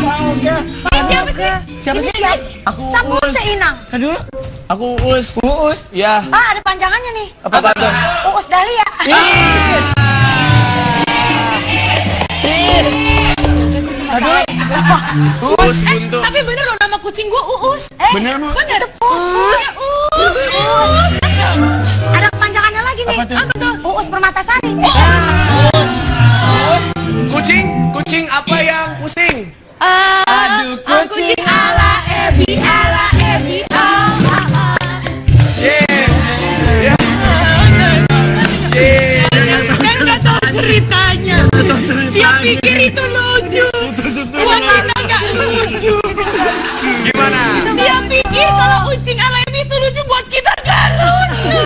Oke. Siapa sih? Siapa sih? Aku Sampun Uus. Seinang. Kan dulu. Aku Uus. Uus. Ya. Ada panjangannya nih. Apa tuh? Uus Dahlia. Aduh. Uus buntu. Tapi bener loh nama kucing gua Uus. Bener, Bu. Bener. Itu Uus. Uus. Ada panjangannya lagi nih. Apa tuh? Apa tuh? Uus Permatasari. Kucing apa yang pusing? Aduh, kucing. ala Ebi ala Ebi. Dan nggak tahu ceritanya. Dia pikir itu lucu. Padahal nggak lucu. Gimana? Dia pikir kalau kucing ala Ebi itu lucu, buat kita nggak lucu.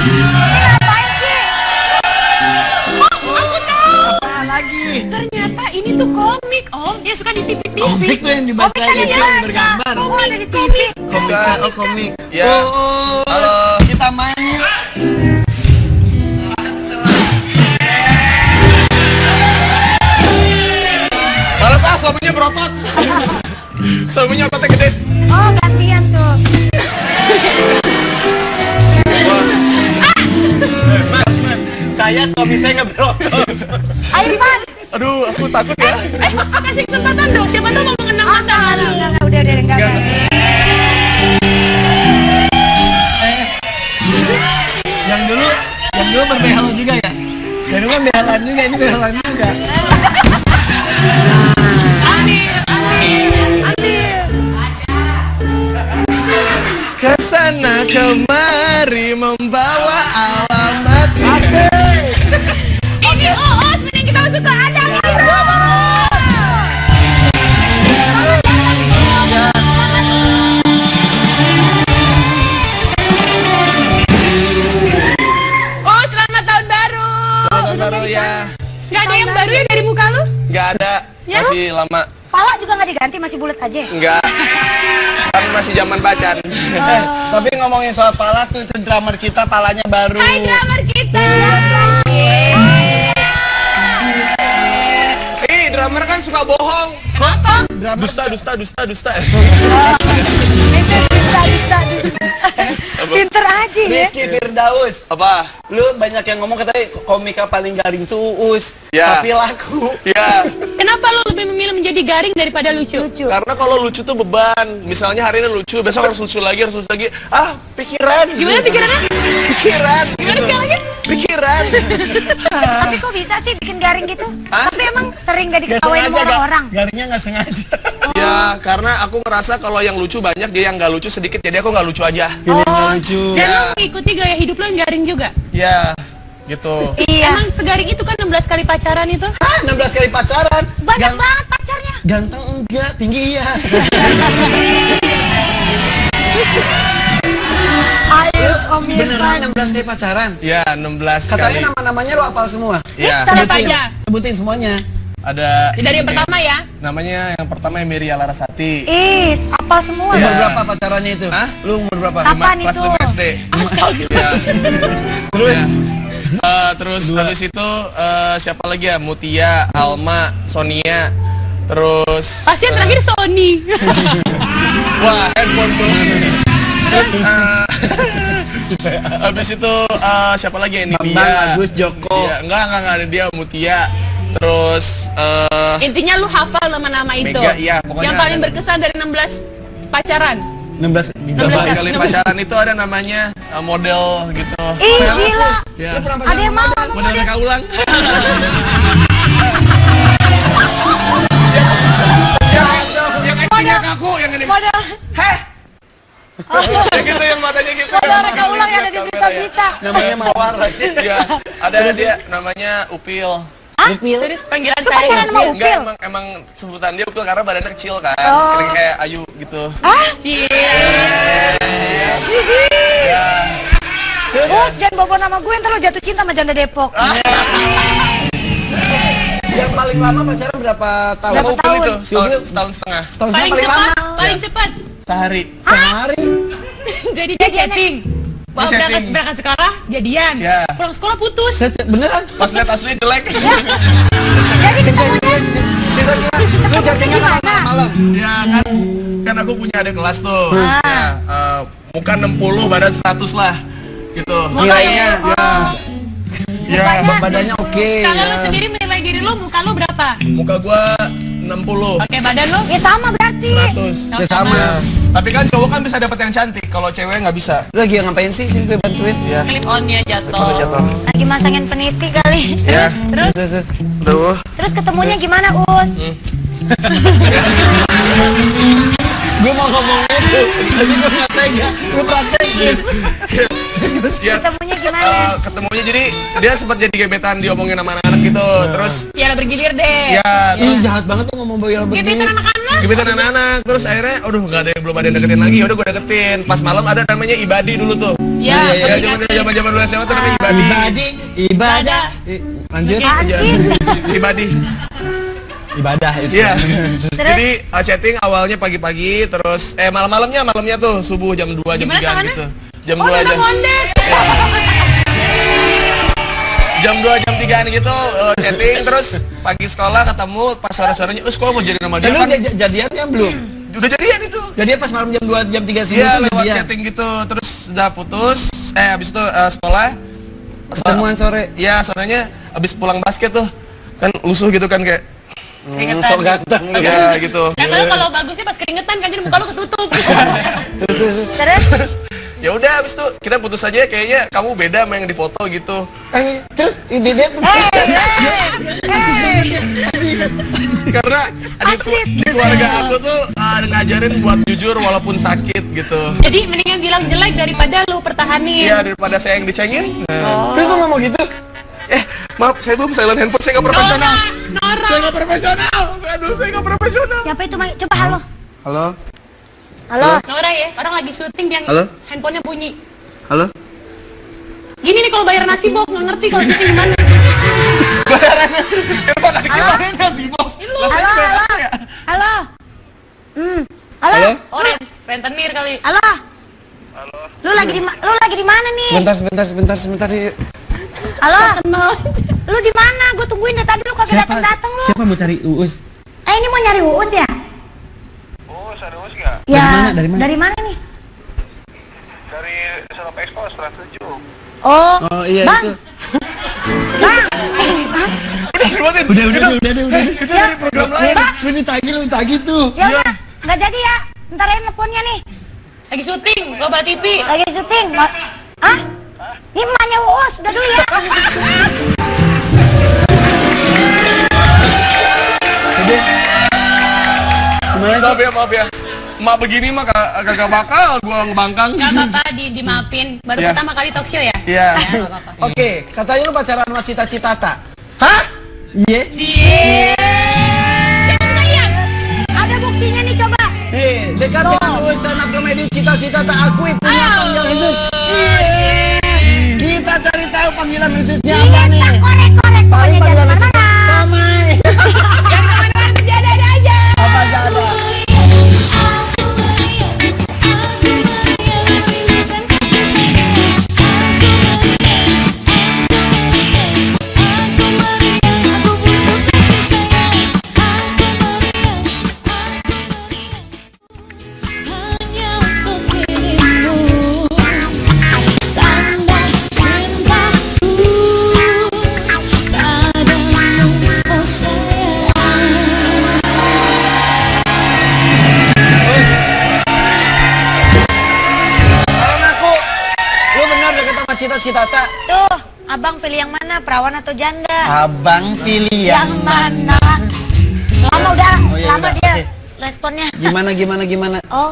Ini ngapain sih? Aku tahu. Apa lagi? Ternyata ini tuh komik, Om. Dia suka di TV-TV. Komik tuh yang dibaca Komik kan itu ada yang baca. bergambar. Oh, ada di TV. Komik. Oh, komik. Ya. Oh, Halo. kita main yuk. Males suaminya berotot. Suaminya ototnya gede. Oh, gantian tuh. Saya suami saya nggak berotot. Ayo, Pan. Aduh, aku takut ya. Kasih kesempatan dong. Siapa tahu mau mengenang masa lalu. Enggak, udah, enggak. Yang dulu berbehel juga ya. Yang dulu kan behelan juga, ini behelan juga. Kesana kemari membawa alamat. Ini Uus, mending kita masuk ke Adam. Oh, selamat tahun baru. Tahun baru ya. Nggak ada yang baru ya dari muka lu? Nggak ada. Ya? Masih lama. Pala juga nggak diganti, masih bulat aja. Enggak. Kan masih zaman pacan. Tapi ngomongin soal pala tuh, itu drummer kita palanya baru. Hai drummer kita. Drummer kan suka bohong. Kenapa? Dusta. Pinter aja ya. Rizky Firdaus. Apa? Lu banyak yang ngomong katanya komika paling garing tuh Uus. Ya. Tapi laku. Ya. Kenapa lu lebih memilih menjadi garing daripada lucu? Karena kalau lucu tuh beban. Misalnya hari ini lucu, besok harus lucu lagi. Ah, pikiran. Gimana pikirannya? Pikiran. Gimana sekali lagi? Pikiran. Tapi kok bisa sih bikin garing gitu? Hah? Tapi emang sering gak Gak diketawain sama sengaja, orang-orang. garingnya nggak sengaja. Ya, karena aku ngerasa kalau yang lucu banyak, dia yang nggak lucu sedikit. Jadi aku nggak lucu aja. Ini nggak lucu. Dan Ya. lu mengikuti gaya hidup lu yang garing juga? Ya, gitu. Iya. Emang segaring itu kan 16 kali pacaran itu? Ah, 16 kali pacaran. Banyak banget pacarnya. Ganteng enggak, tinggi iya. Ayo, Om Beneran Irfan. 16 kali pacaran? Ya, 16 Katanya kali. nama-namanya lo hafal semua? Ya, Siapa aja? Sebutin semuanya. ada Dari yang pertama ya? namanya yang pertama Emilia Larasati. Apa semua? Iya. Umur berapa pacarannya itu? Hah? Lu umur berapa? Kapan Kelas itu? 5 SD. Astaga. Ya. Terus? Terus habis itu siapa lagi ya? Mutia, Alma, Sonia. Terus Pasien terakhir Sony. wah, handphone tuh. Terus habis itu siapa lagi ini Bambang, dia? Agus, Joko. Iya, enggak ada dia, Mutia. Terus Intinya lu hafal nama-nama itu. Mega, iya, pokoknya Yang paling ada. berkesan dari 16 pacaran. 16 berapa kali 16. pacaran itu ada namanya model gitu. Ih, gila. Ya. Lu pernah Ada yang mau pacaran Model reka ulang. yang actingnya kaku, yang ini. Model Ya gitu, yang matanya gitu. model reka ulang yang ada di berita-berita. namanya Mawar lagi. Iya, ada dia namanya Upil. Upil. Serius panggilan Lu saya. pacaran sama Upil. Enggak, Upil? emang sebutan dia Upil karena badannya kecil kan. Oh. Kayak Ayu gitu. Cie. Us, jangan bawa nama gue, ntar lo jatuh cinta sama janda Depok. Yang paling lama pacaran berapa tahun? Sama Upil itu Si Upil setahun setengah. setahun Paling paling lama. cepat, paling cepat. Sehari. Sehari. Jadi dia chatting. Wah, Dia chatting. berangkat sekolah jadian. Ya. Pulang sekolah putus. Beneran? Pas lihat asli jelek. Jadi Singkat, ketemunya singkat. aku punya adik kelas tuh. Ya, muka 60, badan 100 lah. Gitu. Nilainya. Ya, Badannya oke. Kalau lu sendiri menilai diri lu, muka lu berapa? muka gua 60. Oke, badan lu? Ya sama berarti. 100. Ya sama. Tapi kan cowok kan bisa dapat yang cantik, kalau cewek nggak bisa. Lu lagi ngapain sih? Sini gue bantuin. Ya. Clip on-nya jatuh. Kalau jatuh. Lagi masangin peniti kali. Ya. Terus? Aduh. Terus ketemunya gimana, Us? Gue mau ngomong itu, tapi gue nggak tega. Gue praktekin. Ya. Ketemunya gimana? Ketemunya jadi dia sempat jadi gebetan diomongin sama anak-anak gitu. Terus Ya bergilir deh. ya Ih, terus jahat banget tuh ngomong boy Gebetan begini. anak-anak. gebetan anak-anak. Terus akhirnya aduh nggak ada yang belum ada yang deketin lagi. Udah gue deketin. Pas malam ada namanya Ibadi dulu tuh. Ya, Ya komunikasi. zaman dulu SMA tuh namanya Ibadi. Ibadah. Lanjut. Apaan sih? Ibadi. Ibadah itu. Iya. Terus? Jadi chatting awalnya pagi-pagi, terus malamnya tuh subuh jam 2 jam Gimana 3 tangannya? gitu. Jam Oh, 2 udah jam ngondet. jam 2 jam 3-an gitu chatting, terus pagi sekolah ketemu pas sore-sorenya sekolah mau jadi nama dia Kan lu kan jadiannya belum? udah jadian itu. Jadian pas malam jam 2 jam 3 siang Iya, itu lewat jadian. chatting gitu, terus udah putus. Habis itu sekolah Ketemuan sore. Iya, sorenya habis pulang basket tuh kan lusuh gitu kan kayak Keringetan. Sok ganteng. ya gitu. Ya kalau bagusnya pas keringetan kan jadi muka lu ketutup. Terus. Terus? Ya udah habis itu kita putus aja, kayaknya kamu beda sama yang di foto gitu. Terus ide dia tuh. Karena di keluarga aku tuh ngajarin buat jujur walaupun sakit gitu. Jadi mendingan bilang jelek daripada lu pertahanin. Iya, daripada saya yang dicengin. Terus lu ngomong gitu? Maaf, saya belum silent handphone, saya nggak profesional. Nora. Saya nggak profesional. Aduh, saya nggak profesional. Siapa itu? Coba halo. Halo? Halo. Nora ya, orang lagi syuting dia Halo? handphonenya bunyi. Halo? Gini nih kalau bayar nasi box nggak ngerti kalau syuting gimana. Handphone lagi gimana nggak sih, bos? Lah, saya Halo, juga halo. nggak tahu ya. Halo. Halo. Halo? Oh, rentenir kali. Halo. Lu lagi di mana nih? Sebentar. Halo. Lu di mana? Gue tungguin dari tadi lu kagak datang lu. Siapa mau cari Uus? Ini mau nyari Uus ya? Uus, ada Uus nggak? Ya. Dari mana? Dari mana nih? Dari Salop Expo, Trans 7. Oh. Oh iya Bang. itu. Bang. Udah. Itu dari program lain. Lu ditagih tuh. Ya udah. Nggak jadi ya. Ntar aja teleponnya nih. Lagi syuting, Global TV. Lagi syuting. Hah? Ini emaknya Uus. Udah dulu ya. Gimana sih? Maaf ya. Mak begini mah kagak bakal gua ngebangkang. Gak apa-apa, dimaafin. Baru Ya. pertama kali talk show ya? Iya. Ya, nggak apa-apa. Oke, katanya lu pacaran sama Cita-Citata. Hah? Iya. Cie. Jangan kalian. Ada buktinya nih coba. Dekat dengan Uus stand up comedy Cita-Citata akui punya Ayo. panggilan khusus. Kita cari tahu panggilan khususnya apa Iya, nih? korek. Paling Pokoknya panggilan jangan khusus mana-mana. Samai. Jangan kemana-mana, berjada aja. Apa aja ada? Hanya untuk dirimu, tanda cintaku padamu, oh sayang. Kalau ngaku, lu benar deket sama Cita-Citata. Tuh, abang pilih yang mana? Perawan atau janda? Abang pilih Yang mana? Lama udah, Oh, iya, lama udah. dia Oke. responnya. Gimana? Oh,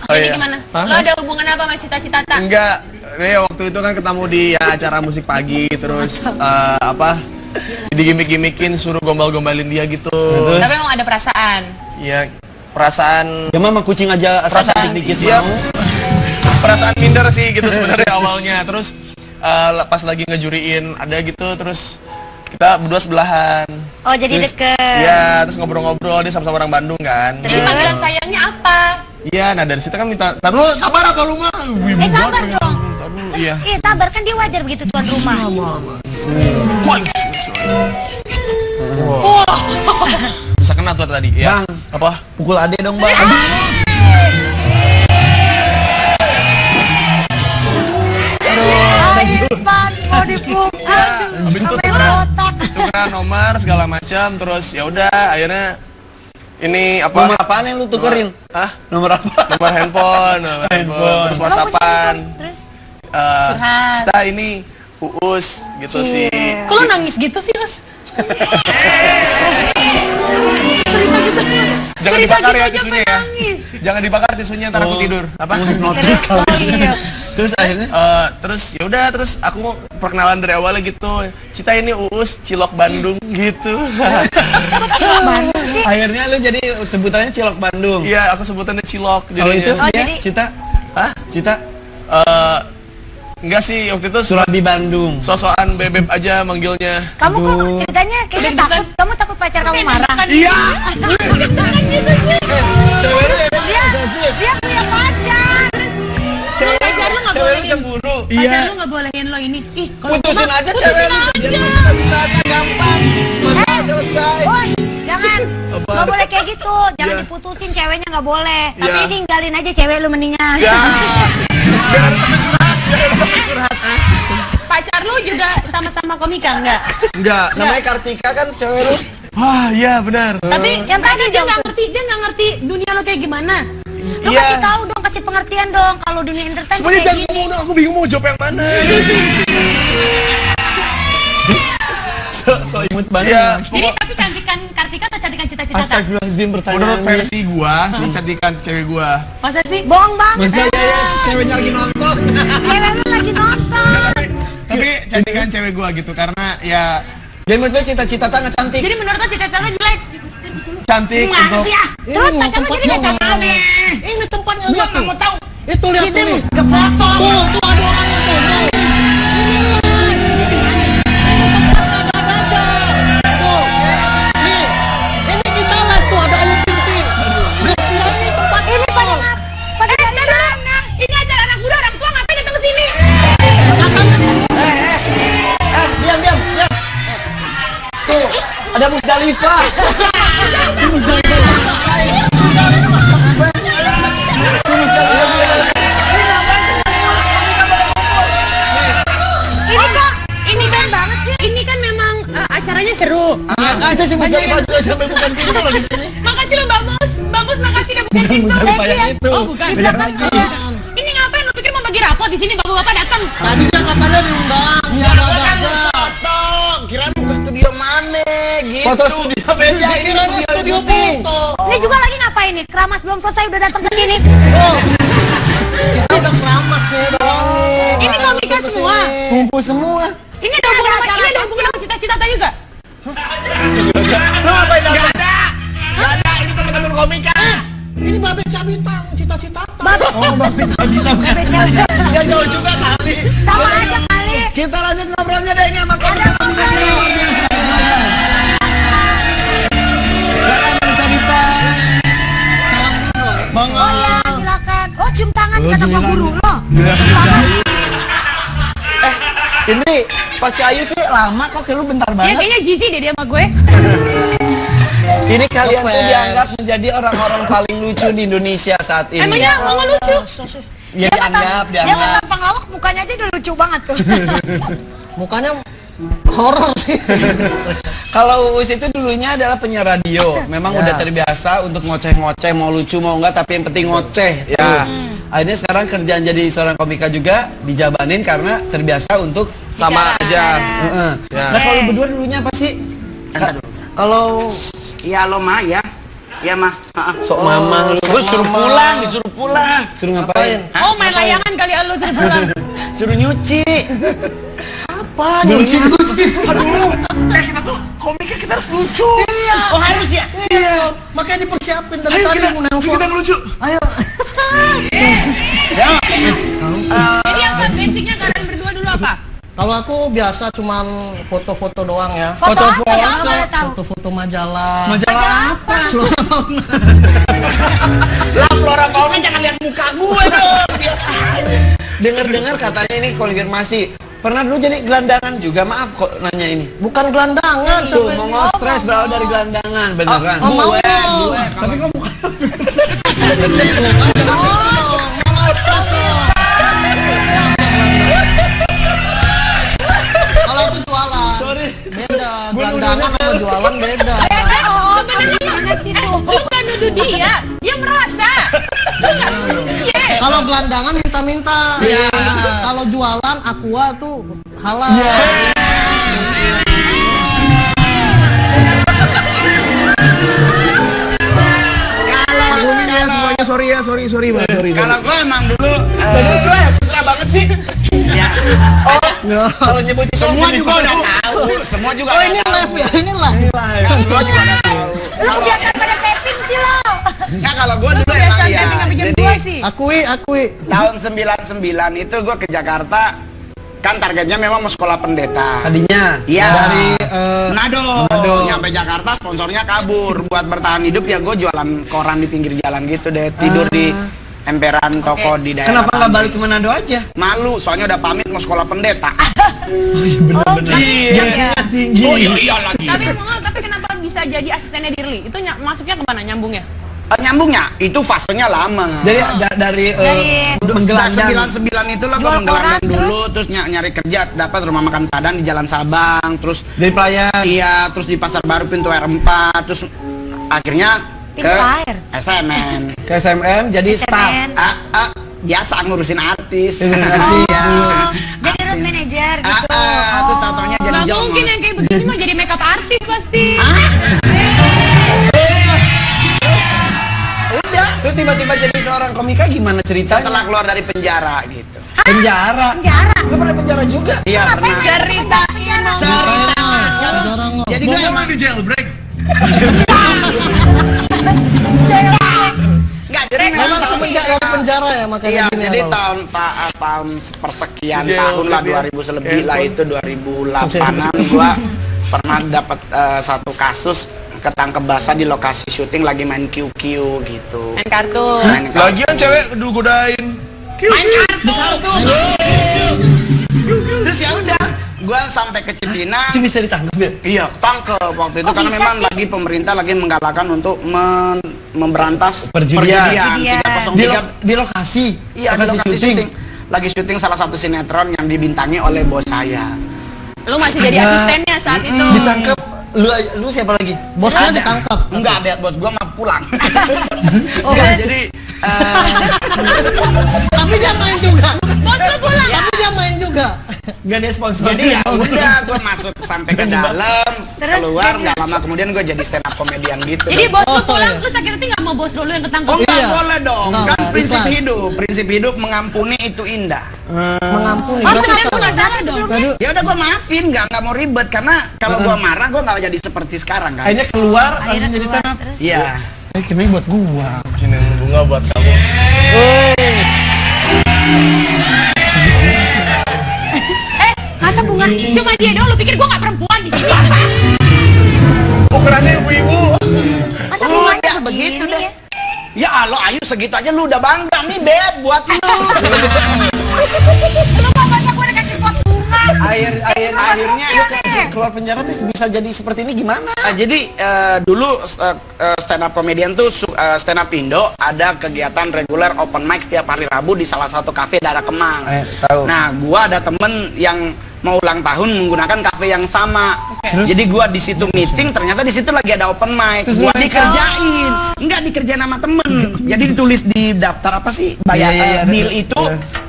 Oh Jadi iya. gimana? Hah? Lo ada hubungan apa sama Cita-Citata? Enggak. Waktu itu kan ketemu di acara musik pagi, terus digimik-gimikin suruh gombal-gombalin dia gitu. Terus? Tapi emang ada perasaan. Iya, perasaan Ya mama kucing aja asal Perasaan, dikit iya. mau. perasaan minder sih gitu sebenarnya awalnya. Terus pas lagi ngejuriin ada gitu, terus kita berdua sebelahan. oh jadi Terus, deket. Iya, terus ngobrol-ngobrol, dia sama-sama orang Bandung kan. Jadi panggilan sayangnya apa? Iya, nah dari situ kan minta, "Tar lu sabar apa lu mah?" Wibu sabar banget, dong. Tar dulu, iya. Sabar kan dia wajar begitu tuan rumah. Wah. Bisa kena tuh satu tadi ya. Bang. Apa? Pukul Ade dong, Bang. Ipan mau dipukul. Habis itu tukeran nomor segala macam, terus ya udah akhirnya ini apa? Nomor apaan yang lu tukerin? Hah? Nomor apa? Nomor handphone, terus WhatsAppan. Terus Kita ini Uus gitu sih. Kok lo nangis gitu sih, Us? Jangan Cerita dibakar gitu ya aja tisunya ya. nangis. Jangan dibakar tisunya, ntar aku tidur. Apa? Hipnotis kali. Iya. Terus akhirnya Terus ya udah, terus aku perkenalan dari awalnya gitu. Cita ini Uus Cilok Bandung gitu. Bandung sih. akhirnya lu jadi sebutannya Cilok Bandung. Iya, aku sebutannya Cilok. Kalau itu jadinya. dia jadi- Cita, Hah? Cita Enggak sih, waktu itu Surabi Bandung. sosokan bebek aja manggilnya. Kamu kok ceritanya kayaknya takut. Kamu takut pacar kamu marah. Iya. Deg-degan gitu sih. Cewek lu emang Dia posesif. dia punya pacar. Pacar lu nggak Cewek lu bolehin. cemburu. Pacar lu nggak bolehin lo ini. Ih, kalau Putusin cuma- aja putusin cewek lu. aja. Biar cita-citanya gampang. Masalah selesai. Woi, jangan. Apa? Nggak boleh kayak gitu. Jangan Iya. diputusin ceweknya nggak boleh. Tapi Iya. ninggalin aja cewek lu mendingan. Ya. Biar ada temen curhat, biar ada temen curhat. Pacar lu juga sama-sama komika enggak? Enggak. Namanya Kartika kan cewek lu. Wah, iya benar. Tapi Yang tadi dia dong nggak tuh. ngerti, dia nggak ngerti dunia lo kayak gimana. Lu Iya. kasih tahu dong, kasih pengertian dong kalau dunia entertain Semuanya kayak jangan gini. ngomong dong, aku bingung mau jawab yang mana. So imut banget. Iya. Jadi tapi cantikan Kartika atau cantikan cita-cita tak? Astagfirullahaladzim pertanyaan. Menurut versi gua, sih cantikan cewek gua. Masa sih? Bohong banget. Masa ya ceweknya lagi nonton. Cewek lu lagi nonton. Tapi cantikan cewek gua gitu karena ya Jadi menurut lu cita-cita nggak cantik? Jadi menurut lo cita-cita lo jelek? cantik untuk Terus pacar lu jadi kayak aneh. Ini tempatnya lihat tuh. Mau tahu? Itu lihat tuh nih. Foto. Tuh ada orangnya tuh. Ini tempatnya ada. Tuh. Nih. Ini kita lihat tuh ada Ayu Ting Ting. Bersihan nih tempat Ini pada pada dari mana? Ini acara anak muda, orang tua ngapain datang ke sini? Diam. Tuh, ada Musdalifah. Ini kok Ini kan banget sih. Ini kan memang acaranya seru. Ya kan? Itu si Musdalifah juga sampai bukan pintu loh di sini. Makasih lo Bagus. Bagus makasih udah bukan pintu. Musdalifah yang itu. Oh, bukan. Di belakang ada. Ini ngapain lo pikir mau bagi rapot di sini bapak-bapak datang? Tadi dia katanya diundang. Biar ada aja. Potong. Kirain mau ke studio mana gitu. Foto studio beda ini Kirain studio foto. Ini juga lagi ngapain nih? Keramas belum selesai udah datang ke sini. Oh. Kita udah keramas nih, udah wangi. Ini Makan komika bersih-bersih. semua. Kumpul semua. Ini ada hubungan sama cita-cita tak juga? Lu ngapain datang? Gak ada, ini teman-teman komika. Ini babe cabita, cita-cita. Oh, Bapak Cabita bukan. Babe Cabita. Ya jauh juga kali. Sama aja kali. Kita lanjut ngobrolnya deh ini sama komika. Bapak Cabita. Bang. Oh iya, silakan. Oh, cium tangan Oh, kata gua giliran. guru lo. Ini pas ke Ayu sih lama kok kayak lu bentar Ya banget. kayaknya jijik deh dia sama gue. Ini kalian tuh dianggap menjadi orang-orang paling lucu di Indonesia saat ini. Emangnya mau lucu? Ya dianggap, Dia dianggap. tampang lawak mukanya aja udah lucu banget tuh. Mukanya horor sih. Kalau Uus itu dulunya adalah penyiar radio. Memang Ya. udah terbiasa untuk ngoceh-ngoceh, mau lucu mau enggak, tapi yang penting ngoceh. Ya. Terus. Akhirnya sekarang kerjaan jadi seorang komika juga dijabanin karena terbiasa untuk sama aja. Heeh. Ya. Nah, kalau lu berdua dulunya apa sih? Kalau ya lo mah ya, ya mah. Sok mama lu. Gue suruh pulang, disuruh pulang. Suruh ngapain? Oh main layangan kali lo suruh pulang. Suruh nyuci. Apa? Nyuci. Aduh, kita tuh komika kita harus lucu. Iya. Oh harus ya? Iya. Makanya dipersiapin dari Ayo tadi kita, mau nelfon. kita ngelucu. Ayo. Jadi apa basicnya kalian berdua dulu apa? Kalau aku biasa cuman foto-foto doang ya. Foto apa ya? Kalau boleh tahu. Foto-foto majalah. Majalah apa? Lah Flora Fauna jangan lihat muka gue dong. Biasa aja. Dengar-dengar katanya ini konfirmasi Pernah dulu jadi gelandangan juga, maaf kok nanya ini. Bukan gelandangan, Tuh, sampai mau stres berawal dari gelandangan, beneran. mau dong. Tapi kok bukan. Kalau aku jualan, Sorry. beda. Gelandangan sama jualan beda. Oh, bener sih tuh. Lu bukan nuduh dia merasa. Kalau gelandangan minta-minta. Kalau jualan aqua tuh halal. Sorry banget. Kalau gue emang dulu Tadi gue mesra banget sih. ya Kalau nyebut itu semua sini. juga udah tahu, semua juga Oh udah ini tahu. live ya, ini live. Semua juga udah tahu. Lu biarkan pada taping sih lo. Nah kalau gue dulu emang Biasa ya. tapping sampai jam Jadi 2 sih. Akui. tahun 99 itu gue ke Jakarta, kan targetnya memang mau sekolah pendeta. Tadinya Iya. dari Manado. Nyampe Jakarta sponsornya kabur. Buat bertahan hidup ya gue jualan koran di pinggir jalan gitu deh. Tidur di emperan toko di daerah. kenapa nggak Tamrin. balik ke Manado aja? Malu, soalnya udah pamit mau sekolah pendeta. Gengsinya tinggi. Iya lagi. Tapi kenapa bisa jadi asistennya Dirli? Itu masuknya kemana nyambungnya? Nyambungnya itu fasenya lama. Jadi dari menggelandang. 99 itulah gue Jual menggelandang koran, dulu, terus nyari kerja, dapat rumah makan Padang di Jalan Sabang, terus Dari pelayan. iya, terus di Pasar Baru pintu R4, terus akhirnya Pintu ke air. SMN. Ke SMM jadi staff. SMN. Biasa ngurusin artis. Artis Iya. dulu. Jadi road manager gitu. Terus tau-taunya jadi Nggak jongos. mungkin yang kayak begini mah jadi makeup artis pasti. Terus tiba-tiba jadi seorang komika gimana ceritanya? Setelah keluar dari penjara gitu. Penjara. Penjara. Lu pernah penjara juga? Iya pernah. Ceritain dong. Jarang lo. Jadi gue emang di jailbreak. nggak jadi Memang semenjak dari penjara ya makanya Iya, gini jadi ya, Bang. tahun persekian Jail tahun lah, break ya. 2000 selebih lah itu 2008an gua pernah dapat satu kasus ketangkep basah di lokasi syuting lagi main QQ gitu. Main kartu. Main kartu. Lagian cewek dulu godain. Main kartu. Terus ya udah, gua sampai ke Cipinang. Itu bisa ditangkap ya? Iya, tangkep waktu itu Oh, karena bisa memang sih? lagi pemerintah lagi menggalakkan untuk memberantas Perjudian. 303. Di lokasi. Iya, di lokasi syuting. Lagi syuting salah satu sinetron yang dibintangi oleh bos saya. Lu masih jadi Astaga. asistennya saat itu. Ditangkap. Lu siapa lagi? Bosnya ditangkap. Enggak ada, bos gua mah pulang. Oh, Enggak, jadi tapi dia main juga. Bos lu pulang. Tapi dia main juga. Gak ada sponsor. jadi ya udah gua masuk sampai ke dalam, Terus keluar jadi- nggak lama kemudian gua jadi stand up komedian gitu. Jadi bos lu Oh, pulang, iya. lu sakit hati nggak mau bos lu yang ketangkep? Oh enggak Iya. boleh dong, Enggak, kan prinsip ikhlas. prinsip hidup mengampuni itu indah. Mengampuni. Oh, Berarti sebenarnya lu nggak salah. salah dong. Aduh, Ya udah gua maafin, nggak mau ribet karena kalau gua marah gua nggak jadi seperti sekarang kan. akhirnya keluar Akhirnya langsung jadi keluar, stand up. terus. Iya. Kayaknya buat gua. Bikinin bunga buat kamu. Masa bunga? Cuma dia doang, lu pikir gua nggak perempuan di sini? Ukurannya ibu-ibu. Masa bunganya ya, begitu begini deh. ya? Ya Allah, Ayu segitu aja lu udah bangga nih, Beb, buat lu. Lu mau banyak gue udah kasih pot bunga. Akhirnya lu keluar penjara tuh bisa jadi seperti ini gimana? Jadi dulu stand up comedian tuh stand up Indo ada kegiatan reguler open mic setiap hari Rabu di salah satu kafe daerah Kemang. Tahu. Nah, gua ada temen yang mau ulang tahun menggunakan kafe yang sama. Terus? Jadi gua di situ meeting, ternyata di situ lagi ada open mic. Terus Gua lu dikerjain. Enggak dikerjain sama temen. Jadi ditulis di daftar apa sih? Bayar Iya, bill iya. itu.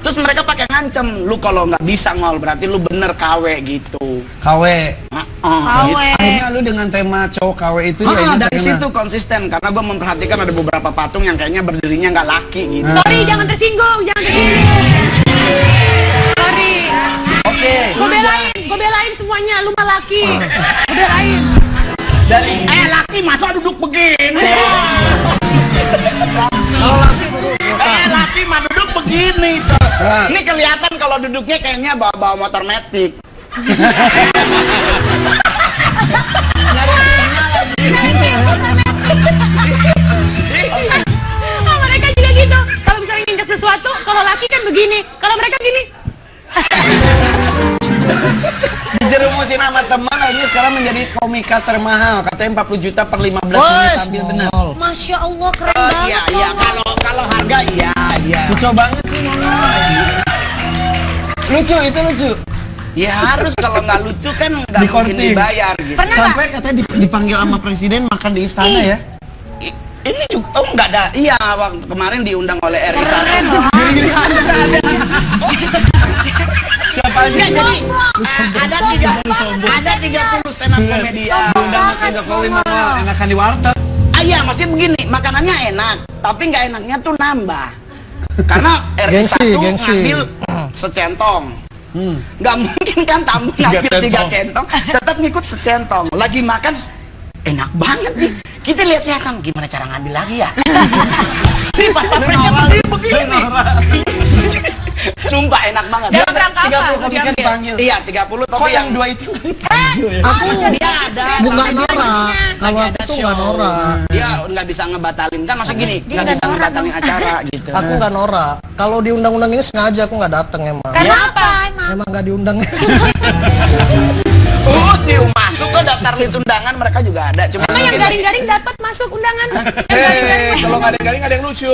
Terus mereka pakai ngancem, lu kalau nggak bisa ngol berarti lu bener KW gitu. KW. Gitu. Akhirnya lu dengan tema cowok KW itu ya ini Dari terkena. situ konsisten karena gue memperhatikan ada beberapa patung yang kayaknya berdirinya nggak laki gitu. Sorry, jangan tersinggung, jangan tersinggung. Sorry. Oke. Gue belain semuanya, lu mah laki. Gue belain. Dari Laki masa duduk begini? kalau laki Laki mah duduk begini. Nah. Ini kelihatan kalau duduknya kayaknya bawa motor metik. Oh, mereka juga gitu. Kalau misalnya nginjak sesuatu, kalau laki kan begini. Kalau mereka gini. nikah termahal, katanya 40 juta per 15 menit tampil benar. Masya Allah, keren Oh banget. iya, iya, kalau harga iya. Cuco banget sih Mona. Lucu, itu lucu. Ya harus, kalau nggak lucu kan nggak Di mungkin korting. dibayar gitu. Pernah Sampai katanya dipanggil sama presiden makan di istana ya. Ini juga, oh nggak ada, iya waktu kemarin diundang oleh RI Keren loh. Gini-gini. Siapa aja? Jadi ada 30 stand up komedi yang Undang ke Jokowi Mongol, enakan di warteg. Iya, maksudnya begini, makanannya enak, tapi nggak enaknya tuh nambah. Karena RI Gengsi, 1 gengsi. ngambil secentong. Nggak mungkin kan tamu ngambil 3 centong, tetap ngikut secentong. Lagi makan, enak banget nih. Kita lihat-lihatan gimana cara ngambil lagi ya. Nih pas papresnya begini. Sumpah enak banget. Dalam rangka apa? 30 komika dipanggil. Iya, 30 Kok tapi yang 2 itu dipanggil ya? Aku dia ada bukan sama dia norak. Kalau lagi aku ada tuh show. nggak norak. Dia nggak bisa ngebatalin kan, maksud gini, nggak bisa ngebatalin acara gitu. Aku nggak norak. Kalau di undang-undang ini sengaja aku nggak datang emang. Kenapa emang? Emang nggak diundang. Dia masuk ke daftar list undangan, mereka juga ada. Cuma Emang yang mungkin garing-garing dapat masuk undangan? Kalau nggak ada yang garing ada yang lucu.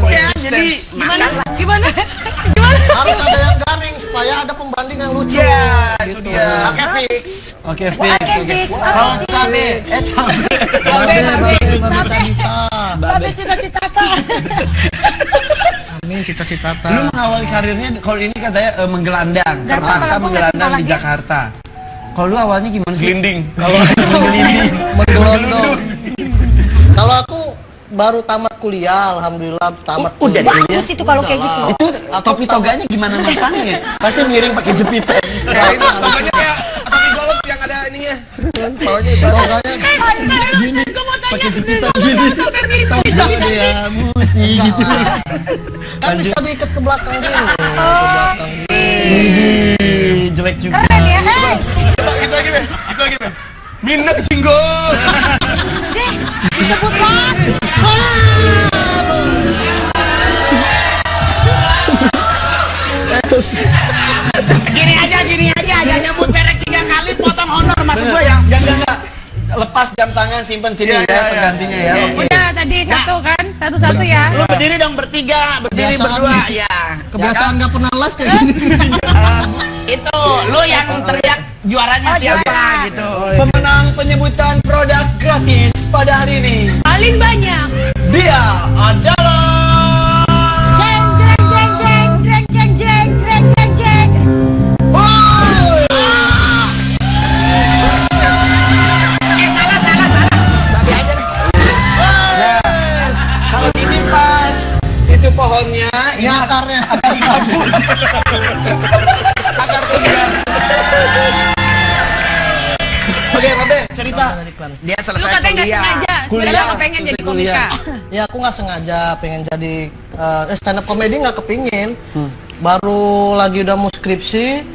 ya, jadi Gimana? makan lah. Gimana? Gimana? Harus ada yang garing supaya ada pembanding yang lucu. Ya, gitu. itu dia. Oke, fix. Oke, Oke, fix. fix. Kalau Oke, cabe, cabe. Babe Cita. Babe cita-cita tak. Amin cita-cita. Lu mengawali karirnya kalau ini katanya menggelandang, Gak terpaksa apa-apa, aku menggelandang nggak di kenal Jakarta. Kalau lu awalnya gimana sih? Gelinding. Kalau menggelinding, Menggelondong. Kalau aku baru tamat kuliah, alhamdulillah tamat Udah kuliah. Bagus itu kalau kayak gitu. itu topi toganya gimana masangnya? Pasti miring pakai jepitan. Pokoknya kayak topi golok yang ada ininya. Pokoknya toganya Gini, pakai jepitan gini. Tahu dia musik gitu. kan bisa diikat ke belakang gini. Ke belakang gini. Ini jelek juga. Keren ya. Itu lagi deh, itu lagi deh. Minyak jinggo. Deh, disebut lagi. Gini aja nyebut merek 3 kali potong honor maksud gue ya. Enggak. Lepas jam tangan, simpen sini Iya, ya, iya, penggantinya ya. Oke. Udah tadi satu kan? Satu-satu ya. Lu berdiri dong bertiga, berdiri Kebiasaan berdua nih. ya. Kebiasaan nggak pernah live kayak gini. Itu lu yang teriak juaranya Oh, siapa juara. gitu. Pemenang penyebutan produk gratis pada hari ini, Paling banyak. dia adalah Jeng jeng jeng jeng jeng jeng jeng jeng jeng jeng. Salah. Babi aja deh. Nah, kalau ini pas itu pohonnya, ini Ya akarnya. akar tunggal. Oke, Babe, cerita. Iklan. Dia Lu selesai katanya nggak kuliah. sengaja. Sebenarnya Kuliah. aku pengen jadi Selesai kuliah. komika. Ya aku nggak sengaja pengen jadi stand up comedy nggak kepingin. Baru lagi udah mau skripsi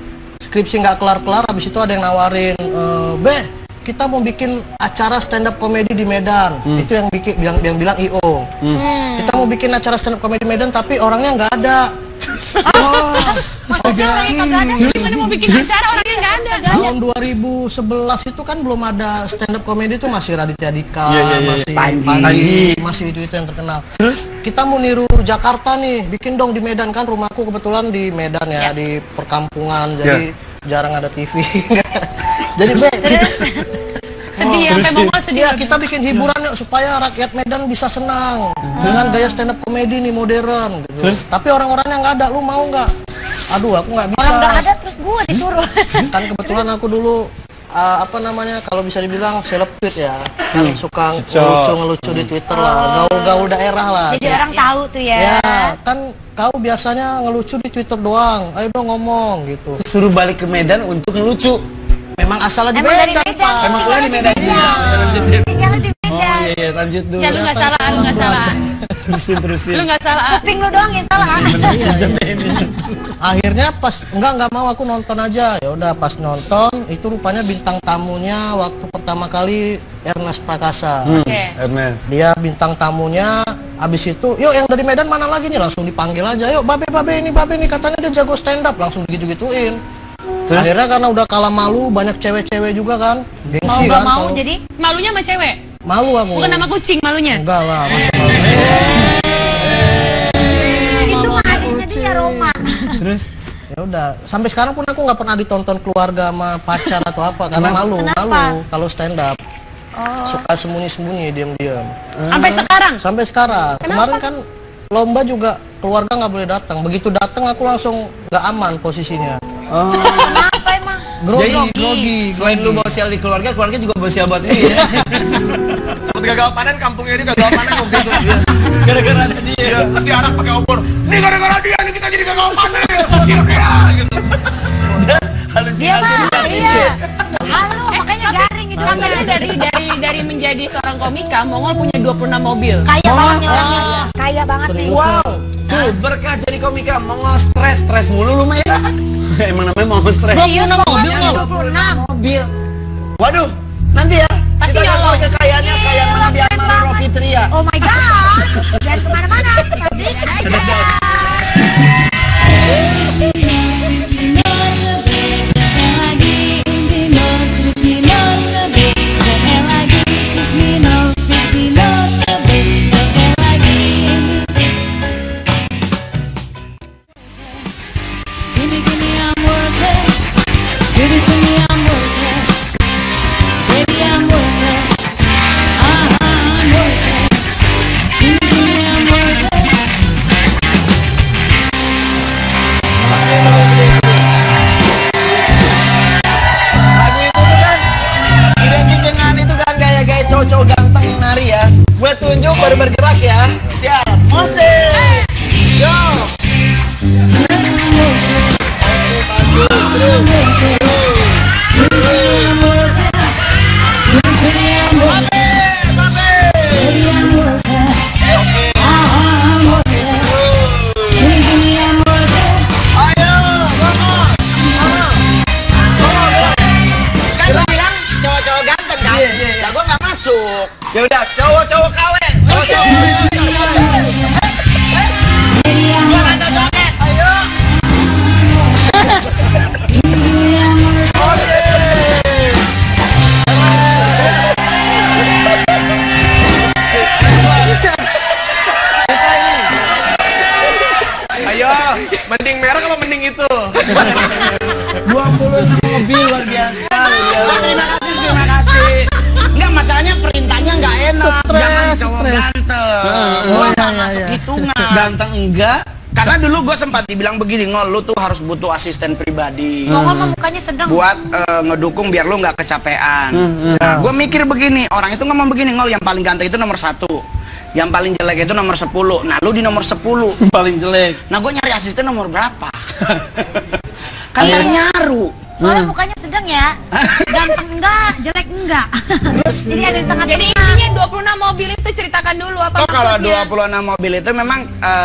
nggak kelar-kelar. Habis itu ada yang nawarin, Be, kita mau bikin acara stand up comedy di Medan. Itu yang bilang IO. Kita mau bikin acara stand up comedy di Medan tapi orangnya nggak ada. Maksudnya orangnya kagak ada. Gimana mau bikin acara orangnya nggak ada? Tahun 2011 itu kan belum ada stand up comedy, itu masih Raditya Dika, masih Panji. masih itu yang terkenal. Terus Kita mau niru Jakarta nih, bikin dong di Medan, kan rumahku kebetulan di Medan ya, di perkampungan, jadi jarang ada TV. Jadi Sedih ya, sampai Mongol sedih. ya kita bikin hiburan yuk, supaya rakyat Medan bisa senang dengan gaya stand up comedy nih modern gitu. Terus? Tapi orang-orangnya nggak ada, lu mau nggak? Aduh, aku nggak bisa. Orang nggak ada terus gue disuruh. Kan kebetulan aku dulu apa namanya, kalau bisa dibilang selebrit ya, kan suka ngelucu di Twitter lah, gaul-gaul daerah lah. Jadi orang tahu tuh ya. Ya, kan kau biasanya ngelucu di Twitter doang, ayo dong ngomong gitu. suruh balik ke Medan untuk ngelucu. Memang asalnya di Emang dari Medan, Medan. Pak. Emang kuliah di Medan juga. Tinggal di Oh Medan. iya, lanjut dulu. Ya lu nggak salah, lu nggak salah. Terusin. Lu nggak salah. Kuping lu doang yang salah. Akhirnya pas enggak mau, aku nonton aja. Ya udah, pas nonton itu rupanya bintang tamunya waktu pertama kali Ernest Prakasa. Oke. Ernest. Dia bintang tamunya. Abis itu, yuk yang dari Medan mana lagi nih, langsung dipanggil aja. Yuk Babe ini katanya dia jago stand up, langsung gitu-gituin. Akhirnya karena udah kalah malu, banyak cewek-cewek juga kan, Mau gengsi nggak kan. mau kalau- jadi Malunya sama cewek? Malu aku. Bukan nama kucing malunya? Enggak lah, masa malu. itu mah adiknya dia Roma. Terus Ya udah, sampai sekarang pun aku nggak pernah ditonton keluarga sama pacar atau apa karena malu, Kenapa? malu kalau stand up. Oh. Suka sembunyi-sembunyi, diam-diam. Sampai sekarang? Sampai sekarang. Kemarin kan lomba juga keluarga nggak boleh datang. Begitu datang aku langsung nggak aman posisinya. Kenapa emang? Grogi. selain lu bawa sial di keluarga juga bawa sial buat dia. Sempat gagal panen, kampungnya dia gagal panen waktu itu. Gara-gara ada dia. Terus diarak pakai obor. Nih gara-gara dia nih kita jadi gagal panen. Hasil ya gitu. Dia mah, iya. Halo, makanya garing itu. Makanya dari menjadi seorang komika, Mongol punya 26 mobil. Kaya banget nih orangnya. Kaya banget nih. Wow. Tuh berkah jadi komika mau stres mulu lu mah ya. Emang namanya mau stres. Serius mobil Makanya 26. mobil. Waduh, nanti ya. Pasti kita nyolong. lihat kekayaannya kayak mana di Almari Rocky Tria. Oh my god. Jangan kemana-mana. Tadi aja. Lagu itu tuh kan identik dengan itu kan gaya-gaya cowok-cowok ganteng nari ya. Gue tunjuk baru bergerak ya. Siap. Musik. Go. Kan lu bilang cowok-cowok ganteng kan? Lah gua nggak masuk. Ya udah, cowok-cowok KW. Cowok-cowok. Ayo, mending merah apa mending itu? 26 mobil luar biasa. Terima kasih. Enggak, masalahnya perintahnya nggak enak. Jangan cowok ganteng. Gua nggak masuk hitungan. Ganteng enggak? Karena dulu gue sempat dibilang begini, Ngol, lu tuh harus butuh asisten pribadi Mongol mah mukanya sedang. buat ngedukung biar lu nggak kecapean. Nah, gue mikir begini, orang itu ngomong begini, Ngol, yang paling ganteng itu nomor 1, yang paling jelek itu nomor 10. Nah, lu di nomor 10. Paling jelek. Nah, gue nyari asisten nomor berapa? Kan nyaru. Soalnya mukanya sedang ya. Ganteng enggak, jelek enggak. Jadi ada di Jadi tengah-tengah. intinya 26 mobil itu ceritakan dulu apa Oh, kalau maksudnya. 26 mobil itu memang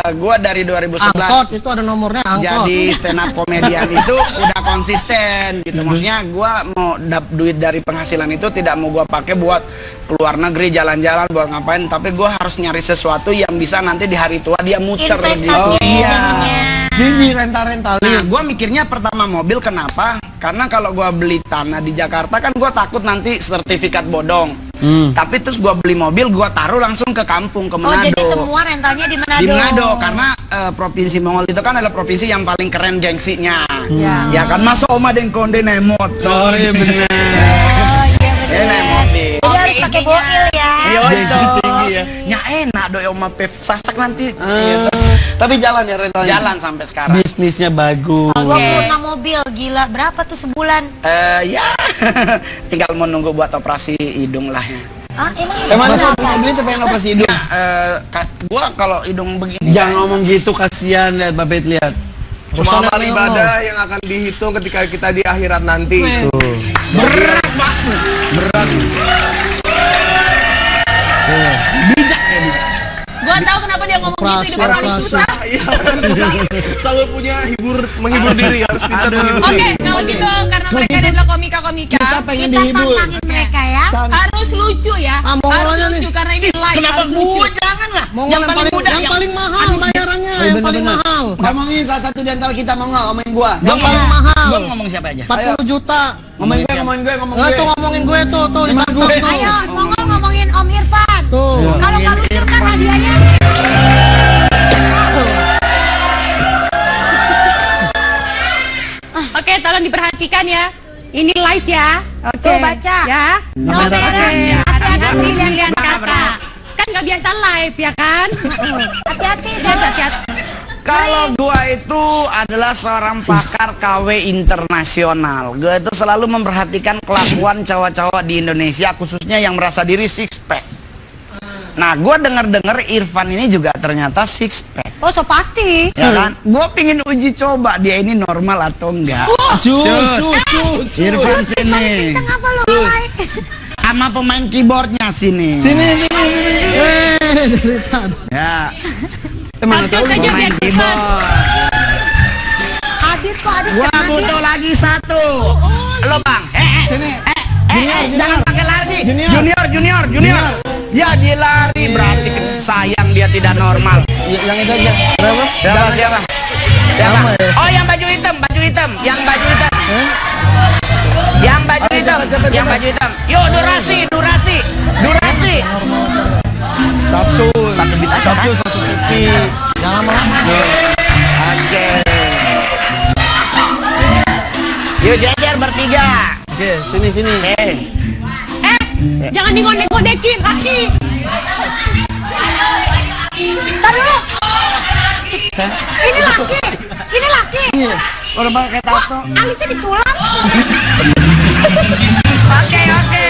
gue dari 2011 Angkot itu ada nomornya angkot. jadi stand up komedian itu udah konsisten gitu. Maksudnya gue mau duit dari penghasilan itu tidak mau gue pakai buat keluar negeri jalan-jalan buat ngapain, tapi gue harus nyari sesuatu yang bisa nanti di hari tua dia muter Investasi gitu. Iya. namanya. Jadi rental-rentalin. Nah, gue mikirnya pertama mobil kenapa? Karena kalau gue beli tanah di Jakarta kan gue takut nanti sertifikat bodong. Tapi terus gue beli mobil, gue taruh langsung ke kampung, ke Oh, Manado. jadi semua rentalnya di Manado. Di Manado, karena provinsi Mongol itu kan adalah provinsi yang paling keren gengsinya. Ya kan, masa oma den konde naik motor. iya benar. Oh, iya benar. Naik mobil. Jadi harus pakai boil ya. Iya, tinggi ya. nya enak doi oma pev sasak nanti. Tapi jalan ya rentalnya. Jalan sampai sekarang. Bisnisnya bagus. 26 mobil, gila. Berapa tuh sebulan? Ya, tinggal menunggu buat operasi hidung lah ya. Ah, emang Emang itu lu berapa? punya duit apa yang operasi hidung? Gua kalau hidung begini. Jangan ngomong gitu, kasihan lihat Babet lihat. Semua amal Urusan ibadah yang akan dihitung ketika kita di akhirat nanti. berat banget. Berat. Gua tahu kenapa dia ngomong gitu, hidup orang paling susah. Iya, kan susah. Selalu punya menghibur diri, harus pintar menghibur Oke, diri. kalau gitu karena mereka adalah komika-komika, Kita pengen Kita dihibur. tantangin mereka ya. harus lucu ya. Ah, Harus Mongolnya lucu nih. karena ini live Kenapa harus lucu. gua jangan lah? Mongol Yang paling muda, yang paling mahal bayarannya. yang paling mahal. Ngomongin salah satu di antara kita mau nggak? Ngomongin gua. Yang paling mahal. Gua ngomong siapa aja? 40 juta. Ngomongin gue. Nggak tuh ngomongin gue tuh Ngomongin gue. tuh. Ayo, Mongol ngomongin Om Irfan. Tuh. Kalau nggak lucu kan hadiahnya. Oke, tolong diperhatikan ya. Ini live ya. Oke. Tuh, baca. Ya. Nomor Oke. Hati-hati pilihan Berapa? kakak. Kan nggak biasa live ya kan? hati-hati. Hati-hati. Kalau gua itu adalah seorang pakar KW internasional. Gua itu selalu memperhatikan kelakuan cowok-cowok di Indonesia, khususnya yang merasa diri six pack. Nah, gua dengar-dengar Irfan ini juga ternyata six pack. Oh, so pasti. Ya kan? Gua pingin uji coba dia ini normal atau enggak. Irfan sini. Kita ngapa lo mulai? Sama pemain keyboardnya sini. Sini. Ya. Mana tahu Saja Pemain biar cepat. keyboard. Adit kok Adit Gua kena dia. butuh lagi satu. Lo bang. Sini. Jangan pakai lari. Junior. Junior. Ya dia lari berarti sayang dia tidak normal. Yang itu aja. Berapa? Siapa? Sama ya? Oh yang baju hitam. Yang baju hitam. Cepet. Yang baju hitam. Yuk durasi. Capcus. Satu bit aja. Capcus masuk pipi. Jangan lama-lama. Oke. Yuk jajar bertiga. Oke, sini. Jangan digodek-godekin, laki. Ntar dulu. Ini laki. Udah pakai tato. Alisnya disulap. Oke.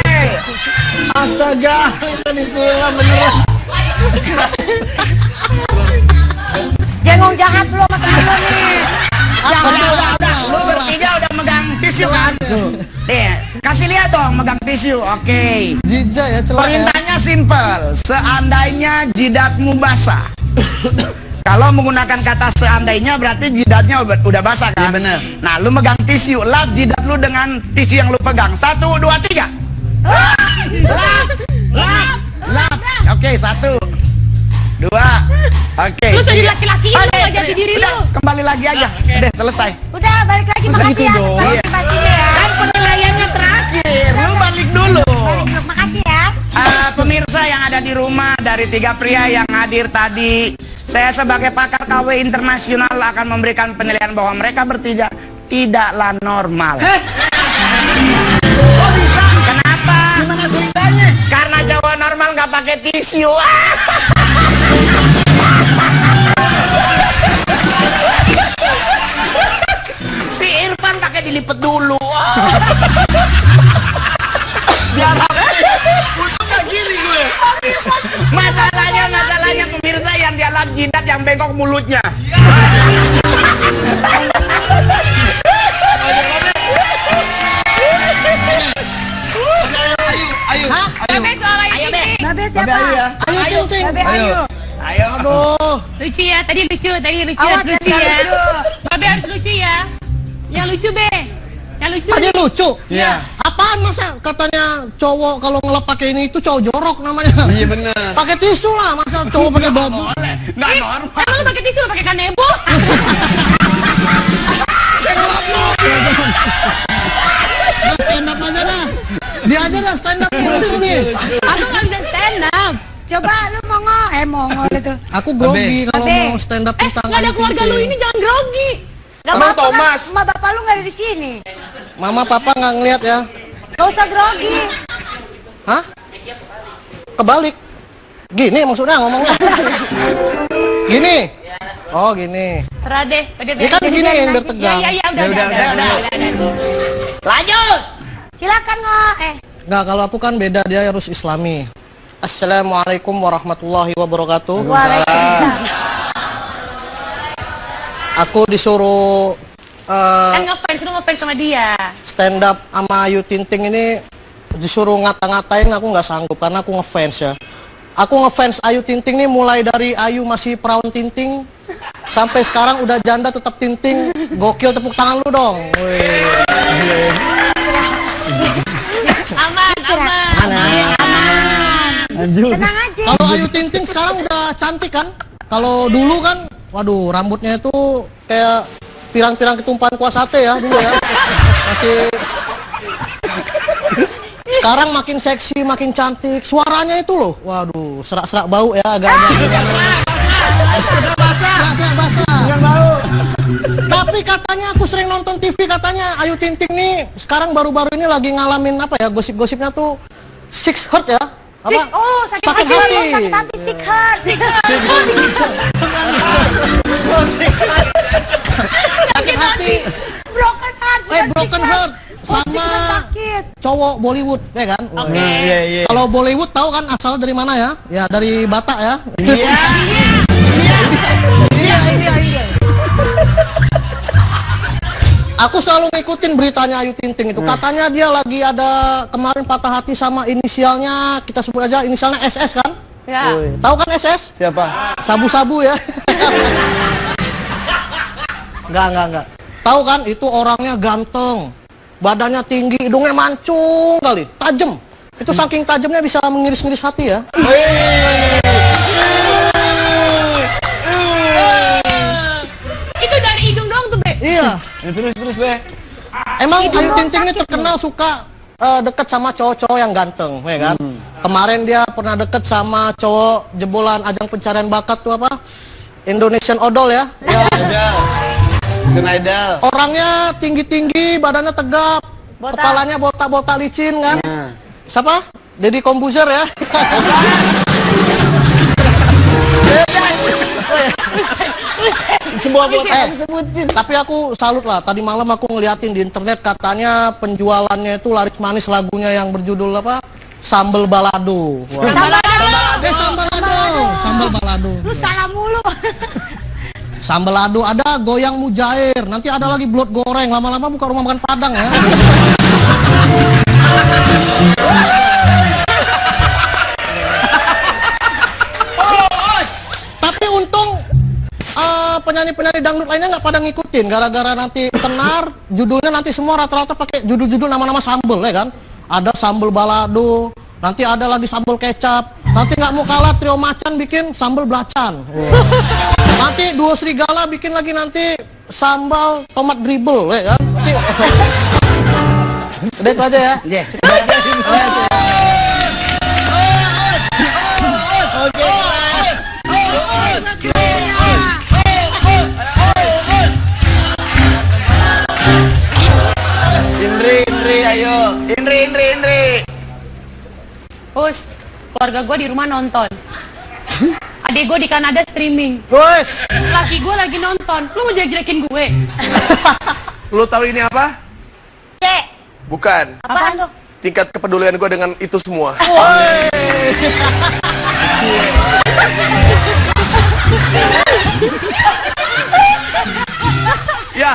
Astaga, itu disulam beneran. Jengong jahat lu sama temen lu nih. Udah. Lu bertiga udah megang tisu kan? Nih, kasih lihat dong megang tisu. Oke. Jija ya celak ya. Perintahnya simpel. Seandainya jidatmu basah. Kalau menggunakan kata seandainya berarti jidatnya udah basah kan? Iya bener. Nah, lu megang tisu, lap jidat lu dengan tisu yang lu pegang. 1, 2, 3. Lap. Oke, 1, 2. Oke. Lu jadi laki-laki lu nggak jadi diri Udah, lu. kembali lagi aja. Udah selesai. Udah balik lagi Masa makasih gitu ya. dong? Balik ke bajunya ya. Kan penilaiannya terakhir. Lu balik dulu. Balik dulu. Makasih ya. Pemirsa yang ada di rumah dari 3 pria yang hadir tadi, saya sebagai pakar KW internasional akan memberikan penilaian bahwa mereka bertiga tidaklah normal. Kok bisa? Kenapa? Gimana ceritanya? Karena cowok normal nggak pakai tisu. Si Irfan pakai dilipet dulu. Biar apa? Untungnya gini gue. Masalahnya pemirsa yang dia lap jidat yang bengkok mulutnya. Ayo. Babe soal Ayu Ting. Babe Babe siapa? Ayu ya. Ayo Ting. Babe Ayo. Ayu. Ayo. Aduh. Lucu ya, tadi lucu Awas, harus lucu jangan ya. lucu. Babe harus lucu ya. Yang lucu be. Yang lucu. Tadi lucu. Iya. Apaan masa katanya cowok kalau ngelap pakai ini itu cowok jorok namanya. Iya bener. Pakai tisu lah, masa cowok pakai baju. Nggak normal. Emang lu pakai tisu lu pakai kanebo? Nah, stand up aja dah. Dia aja dah stand up nih lucu nih. Aku nggak bisa stand up. Coba lu mongol itu. Aku grogi kalau Abe. mau stand up tentang Nggak ada Ayu keluarga Ting lu Ting. ini jangan grogi. Gak Emang apa-apa kan, Thomas? emak bapak lu gak ada di sini. Mama papa nggak ngeliat ya. Gak usah grogi. Hah? Kebalik. Gini maksudnya ngomongnya. Gini. Oh gini. Terah deh. Ini kan gini yang biar tegang. Ya udah. Lanjut. Silakan Nggak, kalau aku kan beda, dia harus islami. Assalamualaikum warahmatullahi wabarakatuh. Waalaikumsalam. Aku disuruh Kan ngefans sama dia. stand up sama Ayu Ting Ting ini, disuruh ngata-ngatain aku nggak sanggup karena aku ngefans ya. Aku ngefans Ayu Ting Ting nih mulai dari Ayu masih perawan Ting Ting sampai sekarang udah janda tetap Ting Ting. Gokil, tepuk tangan lu dong. Wih. Aman. Mana? Tenang aja. Kalau Ayu Ting Ting sekarang udah cantik kan? Kalau dulu kan waduh rambutnya itu kayak pirang-pirang ketumpahan kuah sate ya dulu ya. Masih sekarang makin seksi, makin cantik. Suaranya itu loh, waduh, serak-serak bau ya agak-agak serak-serak basah. Tapi katanya aku sering nonton TV, katanya Ayu Ting Ting nih sekarang baru-baru ini lagi ngalamin apa ya, gosip-gosipnya tuh six heart ya. Apa? Sakit hati, sick heart. Sakit hati. Broken heart. Broken heart sama cowok Bollywood ya kan? Iya. Kalau Bollywood tahu kan asalnya dari mana ya? Ya dari Batak ya. Iya. Aku selalu ngikutin beritanya Ayu Ting Ting itu. Katanya dia lagi ada kemarin patah hati sama inisialnya, kita sebut aja inisialnya SS kan? Ya. Tahu kan SS? Siapa? Sabu-sabu ya. Enggak. Tahu kan itu orangnya ganteng, badannya tinggi, hidungnya mancung kali, tajam. Itu saking tajamnya bisa mengiris-ngiris hati ya. Itu dari hidung doang tuh, Be. Iya. Terus Be. Emang Ayu Ting Ting ini terkenal suka deket sama cowok-cowok yang ganteng, ya kan? Kemarin dia pernah deket sama cowok jebolan ajang pencarian bakat tuh apa? Indonesian Idol ya. Idol. Orangnya tinggi-tinggi, badannya tegap, kepalanya botak-botak licin kan? Siapa? Deddy Kombuzer ya. Sebuah botak disebutin. Tapi aku salut lah. Tadi malam aku ngeliatin di internet katanya penjualannya itu laris manis lagunya yang berjudul apa? Sambal Balado. Sambal Balado. Lu salah mulu. Sambal Balado ada goyang mujair. Nanti ada lagi blot goreng. Lama-lama buka rumah makan Padang ya. Tapi untung penyanyi-penyanyi dangdut lainnya nggak pada ngikutin, gara-gara nanti tenar judulnya nanti semua rata-rata pakai judul-judul nama-nama sambel ya kan. Ada sambal balado, nanti ada lagi sambal kecap, nanti nggak mau kalah trio macan bikin sambal belacan. Nanti duo serigala bikin lagi nanti sambal tomat dribble ya kan. Nanti udah itu aja ya. Indri, ayo. Indri. Us, keluarga gue di rumah nonton. Adik gue di Kanada streaming. Guys, Laki gue lagi nonton. Lu mau jelek-jelekin gue? Lu tahu ini apa? Cek. Bukan. Apaan lu? Tingkat kepedulian gue dengan itu semua. Ya,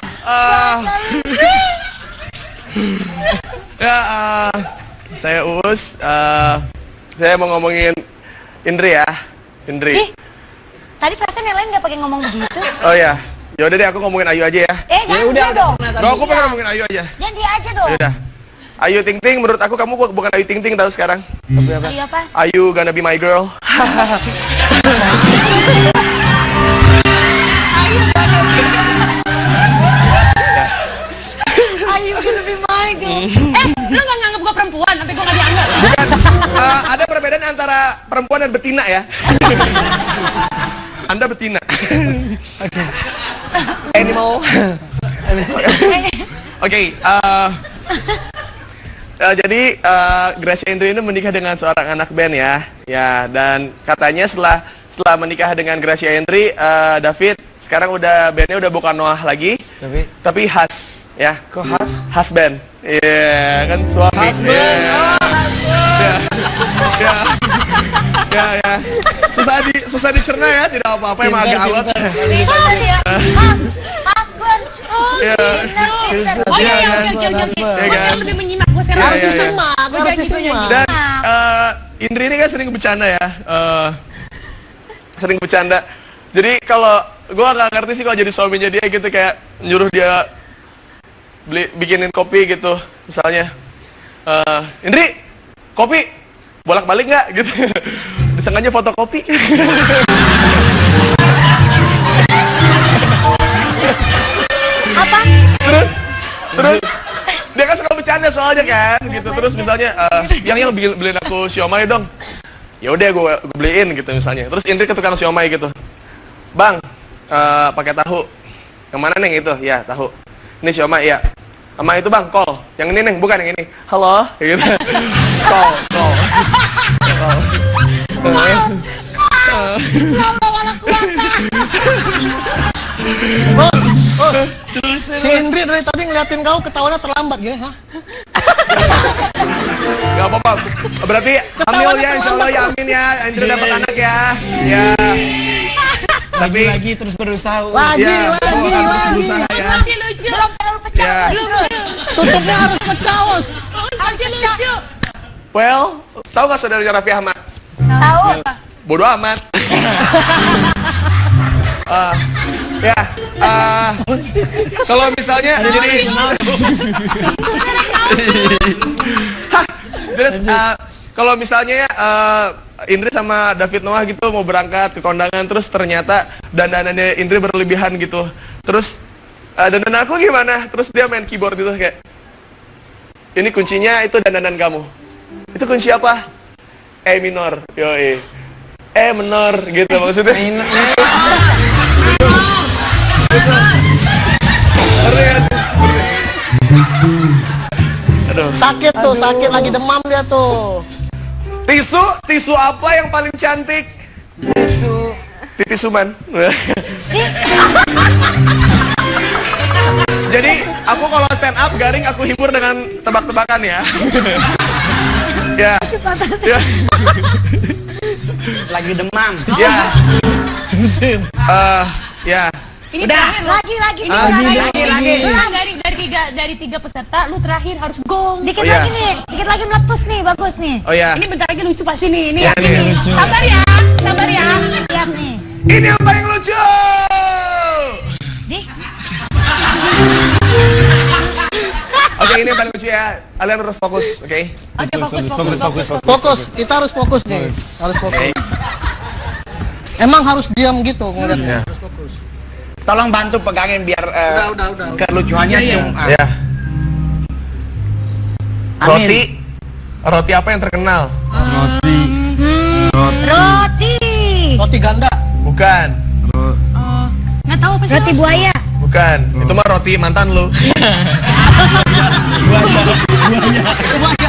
saya Uus. Saya mau ngomongin Indri ya, Indri. Tadi perasaan yang lain nggak pakai ngomong begitu. Oh ya, yaudah deh aku ngomongin Ayu aja ya. Jangan dia dong. Gak, aku pengen ngomongin Ayu aja. Dan dia aja dong. Yaudah. Ayu Ting Ting, menurut aku kamu bukan Ayu Ting Ting tahu sekarang. Iya apa? Ayu gonna be my girl. Ayu gonna be my girl. Lu gak nganggep gue perempuan, nanti gue gak dianggap. Bukan. Ada perbedaan antara perempuan dan betina ya. Anda betina. Animal. Oke. Jadi Gracia Indri ini menikah dengan seorang anak band ya. Ya, dan katanya setelah menikah dengan Gracia Indri, David sekarang bandnya udah bukan Noah lagi, tapi Has ya. Kok Has? Husband. Iya, kan suami. Husband. Ya. Susah dicerna ya, tidak apa-apa, emang agak awet. Pintar ya. Husband. Pintar. Oh iya, oke. Gue sekarang lebih menyimak, gue sekarang Iya, harus iya. disimak. Gue janji. Dan Indri ini kan sering bercanda ya, sering bercanda. Jadi kalau gue nggak ngerti sih kalau jadi suaminya dia gitu, kayak nyuruh dia bikinin kopi gitu, misalnya, Indri, kopi bolak-balik nggak gitu, disangkanya fotokopi. Apa? Terus dia kan suka bercanda soalnya kan gitu. Terus misalnya yang beliin aku siomay dong. Ya udah gue beliin gitu misalnya. Terus Indri ke tukang siomay gitu. Bang, pakai tahu. Yang mana neng itu? Ya, tahu. Ini siomay ya. Sama itu bang, call. Yang ini neng, bukan yang ini. Halo, kayak gitu. Call. Bos, si Indri dari tadi ngeliatin kau ketawanya terlambat ya, hah? Gak apa-apa. Berarti hamil ya, insya Allah ya, amin ya. Indri dapat anak ya. Ya. Tapi Lagi terus berusaha. Lagi. berusaha ya. Masih lucu. Belum terlalu pecah. Ya. Tutupnya harus pecah, bos. Masih lucu. Well, tahu nggak saudaranya Raffi Ahmad? Tahu. Bodoh amat. Kalau misalnya jadi terus kalau misalnya ya Indri sama David Noah gitu mau berangkat ke kondangan, terus ternyata dandanannya Indri berlebihan gitu, terus dandan aku gimana, terus dia main keyboard gitu kayak ini kuncinya, itu dandanan kamu, itu kunci apa? E minor, yoi. E menor gitu maksudnya. Aduh. Sakit tuh, sakit lagi demam dia tuh. Tisu apa yang paling cantik? Titisuman. Jadi aku kalau stand up garing aku hibur dengan tebak-tebakan ya. Ya. Lagi demam. Ya. Ya. Ini Udah. terakhir. Lagi. Lagi. Dari tiga peserta, lu terakhir harus gong. Dikit Oh, iya. lagi nih, dikit lagi meletus nih, bagus nih. Oh ya. Ini bentar lagi lucu pasti nih. Ini Ya, yakin ini nih. lucu. Sabar ya. Siap nih. Ini yang paling lucu. Dih, Oke, ini yang paling lucu ya. Kalian harus fokus, oke? Oke, fokus. Fokus, kita harus fokus nih. Harus fokus. Emang harus diam gitu ngeliatnya. Harus fokus. Tolong bantu pegangin biar Udah. kelucuannya cium. Ya. Amin. Roti apa yang terkenal? roti. Roti ganda. Bukan. Nggak tahu apa sih. Roti Mas? buaya. Bukan. Itu mah roti mantan lu.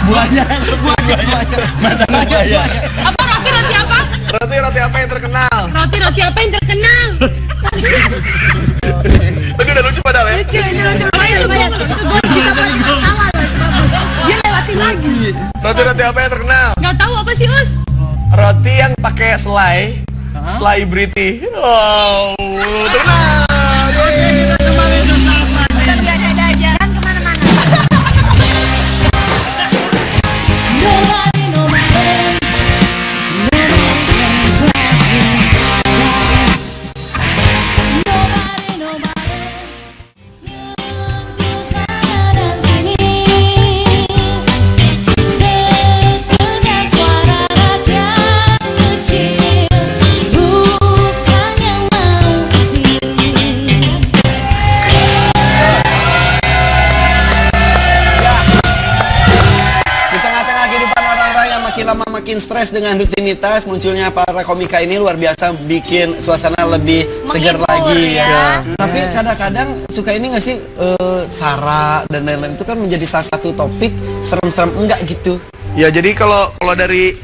Buaya. Apa roti apa? Roti apa yang terkenal? Roti apa yang terkenal? Tadi udah lucu padahal ya. Lucu. Lumayan. Bisa paling awal. Bagus. Dia lewatin lagi. Roti apa yang terkenal? Nggak tahu apa sih, Us? Roti yang pakai selai. Selai Briti. Wow, terkenal. Ada aja. Dan kemana-mana. Sekedar suara rakyat kecil, bukan yang mau sih. Di tengah-tengah kehidupan orang-orang yang makin lama makin stres dengan rutinitas, munculnya para komika ini luar biasa bikin suasana lebih segar Menghibur, lagi ya. Tapi kadang-kadang suka ini nggak sih sara dan lain-lain itu kan menjadi salah satu topik serem-serem enggak gitu. Ya, jadi kalau dari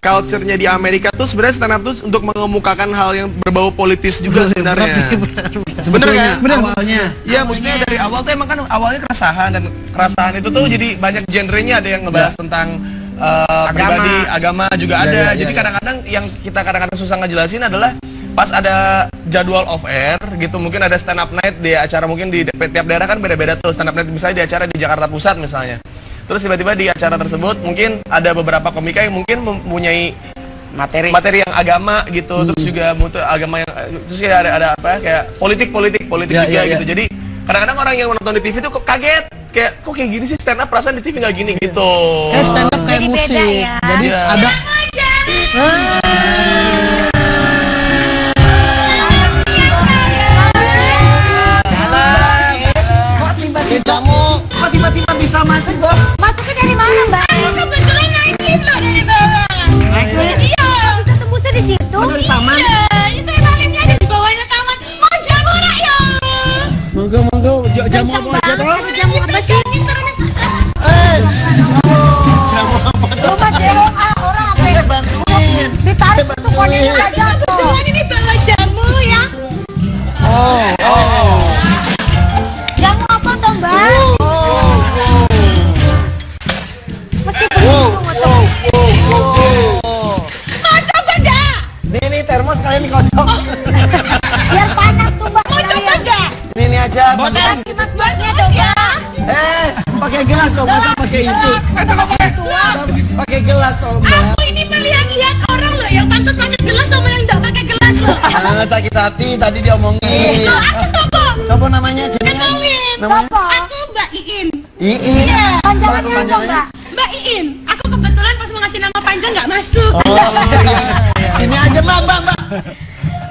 culture-nya di Amerika tuh sebenarnya stand up tuh untuk mengemukakan hal yang berbau politis juga sebenarnya. Sebenarnya kan? Awalnya. Ya, maksudnya dari awal tuh emang kan awalnya keresahan, dan keresahan itu tuh jadi banyak genrenya, ada yang ngebahas tentang pribadi, agama juga ada. Jadi kadang-kadang yang kita kadang-kadang susah ngejelasin adalah pas ada jadwal off air gitu, mungkin ada stand up night di acara, mungkin di tiap daerah kan beda-beda tuh stand up night, misalnya di acara di Jakarta Pusat misalnya. Terus tiba-tiba di acara tersebut mungkin ada beberapa komika yang mungkin mempunyai materi yang agama gitu, terus juga agama yang terus kayak ada apa kayak politik juga gitu. Jadi kadang-kadang orang yang menonton di TV tuh kok kaget, kayak kok kayak gini sih stand up, perasaan di TV nggak gini gitu. Kayak stand up kayak Jadi beda musik. ya. Jadi Iya. ada jamu. Kok tiba-tiba bisa masuk tuh? Masuknya dari mana, Mbak? Kebetulan naik lift loh dari bawah. Naik lift? Iya. Bisa tembusnya di situ. Oh, dari taman? Iya, itu emang liftnya ada di bawahnya taman. Mau jamu rakyat. Monggo, jamu apa aja Kencang toh? banget, ada jamu apa sih? Jamu apa tuh? Lu mah JOA, orang apa Saya yang bantuin. ditarik tuh konenya nggak jatuh. Kebetulan ini bawa jamu ya. Jamu apa tuh, Mbak? Mesti begitu ngocok. Mau coba enggak? Ini termos kalian dikocok. Biar panas tuh, Mbak. Mau coba enggak? Ini aja. Nanti Mas buatnya Bagus coba. ya. Pakai gelas toh, masa pakai itu? Pakai gelas toh, Mbak. Aku ini melihat-lihat orang loh yang pantas pakai gelas sama yang enggak pakai gelas loh. Sakit hati tadi diomongin. Loh, aku sopo? Siapa namanya? Jenengan? Kenalin. Namanya? Sopo? Aku Mbak Iin. Iin. Iya. Panjangannya apa, Panjangannya? Mbak? Mbak Iin. Aku kebetulan pas mau ngasih nama panjang nggak masuk. Ini aja, Mbak.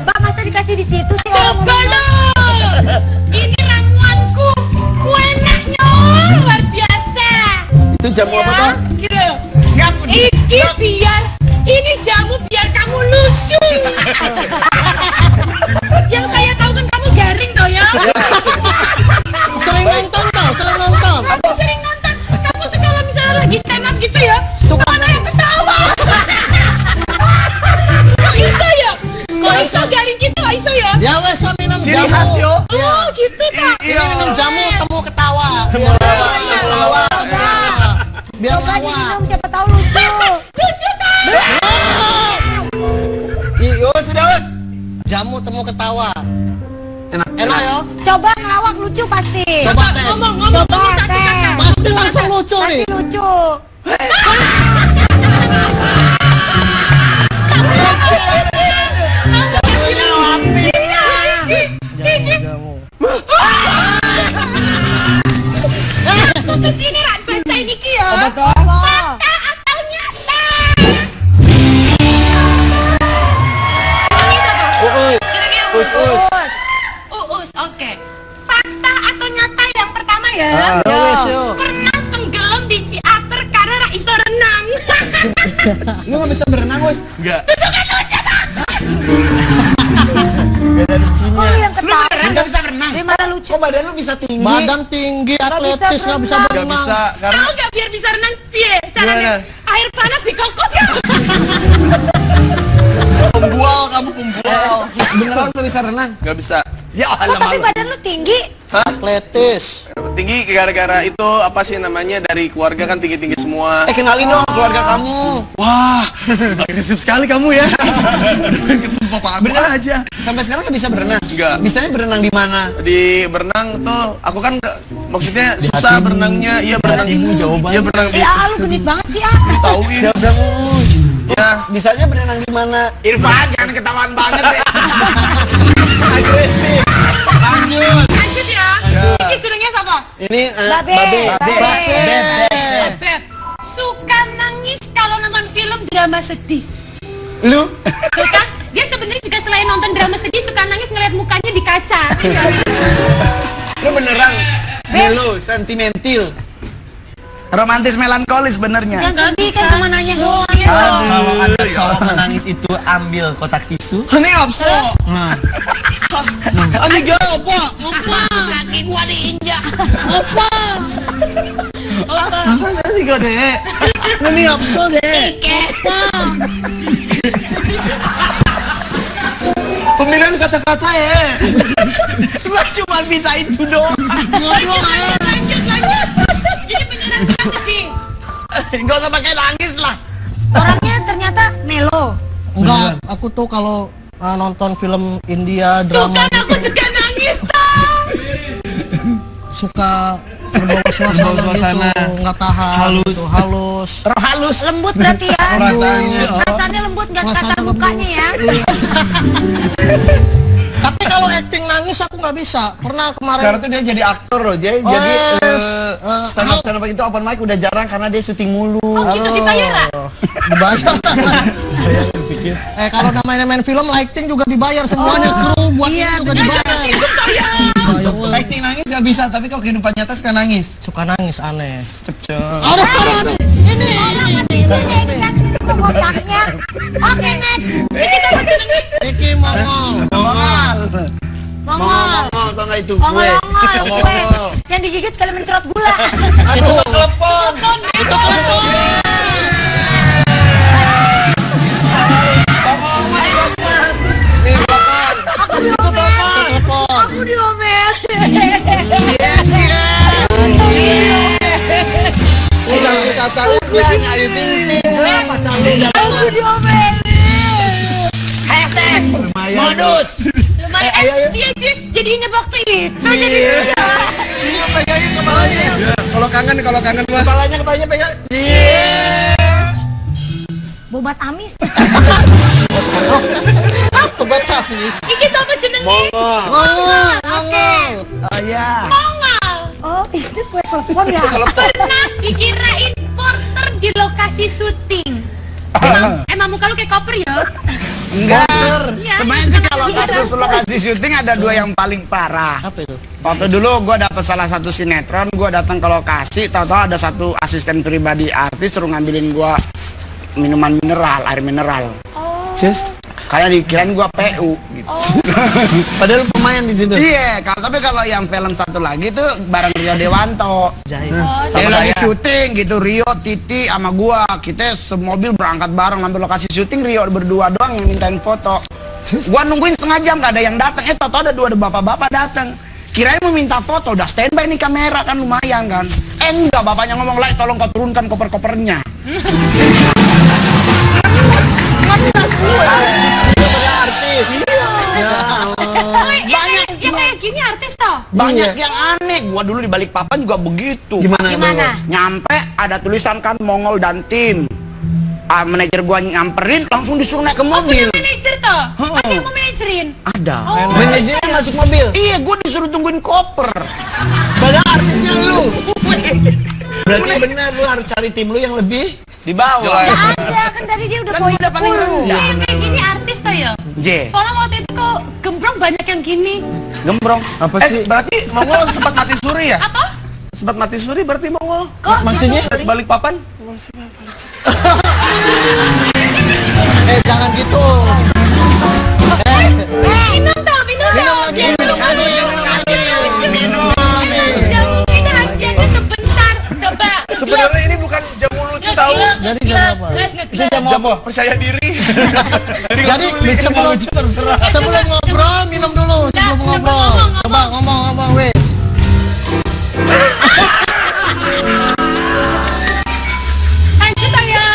Mbak, masa dikasih di situ sih? orang Coba ngomongnya? loh. Ini ramuanku. Enaknya luar biasa. Itu jamu apa toh? Gitu. Ini jamu biar kamu lucu. Yang saya tahu kan kamu garing toh ya. Sering nonton tau, sering nonton. Aku sering nonton. Kamu tuh kalau misalnya lagi stand up gitu ya, Suka ada yang ketawa. Kok iso ya? Kok iso garing gitu kok iso ya? Ya wes minum Ciri jamu. khas, yo. Oh gitu kak. Ini minum jamu temu ketawa. Biar Ketawa. Biar Coba lawa. diminum, siapa tahu lucu. Lucu tak? Sudah, Us. Jamu temu ketawa. Enak. Enak ya? Coba ngelawak lucu pasti. Coba tes. Ngomong Coba satu tes. kata. Pasti langsung lucu Pasti nih. lucu. Kesini Rak, baca ini Ki ya. Apa toh? Fakta atau nyata? Ini siapa? Jenengnya Us. Uus, oke. Fakta atau nyata yang pertama ya. Ya wes yo. Pernah tenggelam di ciater karena rak iso renang. Lu nggak bisa berenang, Us? Enggak. Itu kan lucu tak? Gak ada lucunya. Kok lu yang ketawa? Nggak bisa berenang. Dari mana lucu? Kok badan lu bisa tinggi? Badan tinggi, atletis, nggak bisa Enggak berenang. bisa karena Tahu gak biar bisa renang piye? Caranya Gimana? air panas dikokot ya. Pembual, kamu pembual. Beneran lu bisa renang? nggak bisa. Ya Kok tapi badan lu tinggi? Atletis. Tinggi gara-gara itu apa sih namanya dari keluarga kan tinggi-tinggi semua. Kenalin dong keluarga kamu. Wah, agresif sekali kamu ya. Papa bener aja. Sampai sekarang nggak bisa berenang? Nggak. Bisanya berenang di mana? Di berenang tuh aku kan maksudnya susah berenangnya. Iya berenang. Iya berenang di. Ya lu genit banget sih ah. Tauin. Siap dong. Ya. Bisanya berenang di mana? Irfan, jangan ketahuan banget ya. Agresif. Lanjut. Lanjut ya. Ini jenengnya siapa? Ini Babe. Beb. Suka nangis kalau nonton film drama sedih. Lu? Tuh kan, dia sebenarnya juga selain nonton drama sedih suka nangis ngeliat mukanya di kaca. Lu beneran? Melo, sentimental. Romantis melankolis benernya. Yang sedih kan cuma nanya doang. Kalau ada cowok menangis itu ambil kotak tisu. Ini abso. Nah. Ini gak apa? Kaki gua diinjak. Apa? Ini gak deh. Ini abso deh. Pemilihan kata-kata ya. Cuma bisa itu doang. Lanjut. Jadi beneran suka sedih. Enggak usah pakai nangis lah. Orangnya ternyata melo. Enggak, aku tuh kalau nonton film India Tuh drama kan aku juga nangis toh. suka berbawa suasana suasana. gitu, nggak tahan. Halus. Gitu, halus. Roh halus. Lembut berarti ya. Rasanya. Rasanya lembut nggak Rasanya sekasar lembut. mukanya ya. Iya. Tapi kalau acting nangis aku nggak bisa. Pernah kemarin. Sekarang tuh dia jadi aktor loh, jadi stand up itu open mic udah jarang karena dia syuting mulu. Oh gitu dibayar ah? Dibayar. Kalau namanya main film lighting juga dibayar semuanya, kru buat iya, ini juga bener. dibayar. Itu toh ya. Dibayar. Acting nangis nggak bisa, tapi kalau kehidupan nyata suka nangis. Suka nangis aneh. Cepcep. Aduh. Ini. Kotaknya. Oke, next. Iki sama jenenge. Iki Mongol. Mongol. Mongol, tau nggak itu? Mongol, Kue. kue. Yang digigit sekali mencerot gula. Aduh. Telepon. Itu telepon. Nih, telepon. Aku diomelin. Telepon. Aku diomelin. Cita-cita saya Ayu Ting Ting. Pacar lu Aku diomelin. Hashtag modus. Lumayan. ayo. Cie, jadi inget waktu itu. Jadi Iya, pegangin kepalanya. Kalau kangen gua. Kepalanya pegang. Bobat amis. Sobat Hafiz. iki sama jenenge. Mongol. Oh iya. Mongol. Oh, itu kue telepon ya. Pernah dikirain porter di lokasi syuting. Emang muka lu kayak koper ya? Enggak. Iya. Sebenarnya sih kalau kasus lokasi syuting ada dua yang paling parah. Apa itu? Waktu dulu gue dapet salah satu sinetron, gue datang ke lokasi, tahu-tahu ada satu asisten pribadi artis suruh ngambilin gue minuman mineral, air mineral. Just. Kayak dikirain gue PU gitu. Padahal pemain di situ. Iya, tapi kalau yang film satu lagi tuh bareng Rio Dewanto. Jahit. Dia lagi syuting gitu, Rio, Titi, sama gua. Kita semobil berangkat bareng ngambil lokasi syuting, Rio berdua doang yang mintain foto. Gua nungguin setengah jam gak ada yang datang. Tau-tau ada dua bapak-bapak datang. Kirain mau minta foto, udah standby nih kamera kan lumayan kan. Enggak, bapaknya ngomong, "Lai, tolong kau turunkan koper-kopernya." Artis. Banyak yang kayak gini artis toh. Banyak yang aneh. Gua dulu di Balikpapan juga begitu. Gimana? Nyampe ada tulisan kan Mongol dan tim. Manajer gua nyamperin langsung disuruh naik ke mobil. Punya manajer toh. Ada yang mau manajerin. Ada. Manajernya masuk mobil. Iya, gua disuruh tungguin koper. Padahal artisnya lu. Berarti benar lu harus cari tim lu yang lebih Di bawah. Gak ada, kan tadi dia udah Kan poin udah paling 10. rendah. Yang kayak gini artis toh ya. J. Soalnya waktu itu kok gembrong banyak yang gini. Gembrong. apa sih? Berarti Mongol sempat mati suri ya? Apa? Sempat mati suri berarti Mongol. Kok Maksudnya? Balik papan? Jangan gitu. Minum toh, minum toh. Minum lagi. Ya mungkin rahasianya sebentar. Coba. Sebenarnya ini bukan jamu lucu tahu. Jadi jam apa? Itu jam Jamu apa? percaya diri. Jadi sebelum ngobrol minum dulu sebelum ngobrol. Coba ngomong wes. Lanjut toh ya.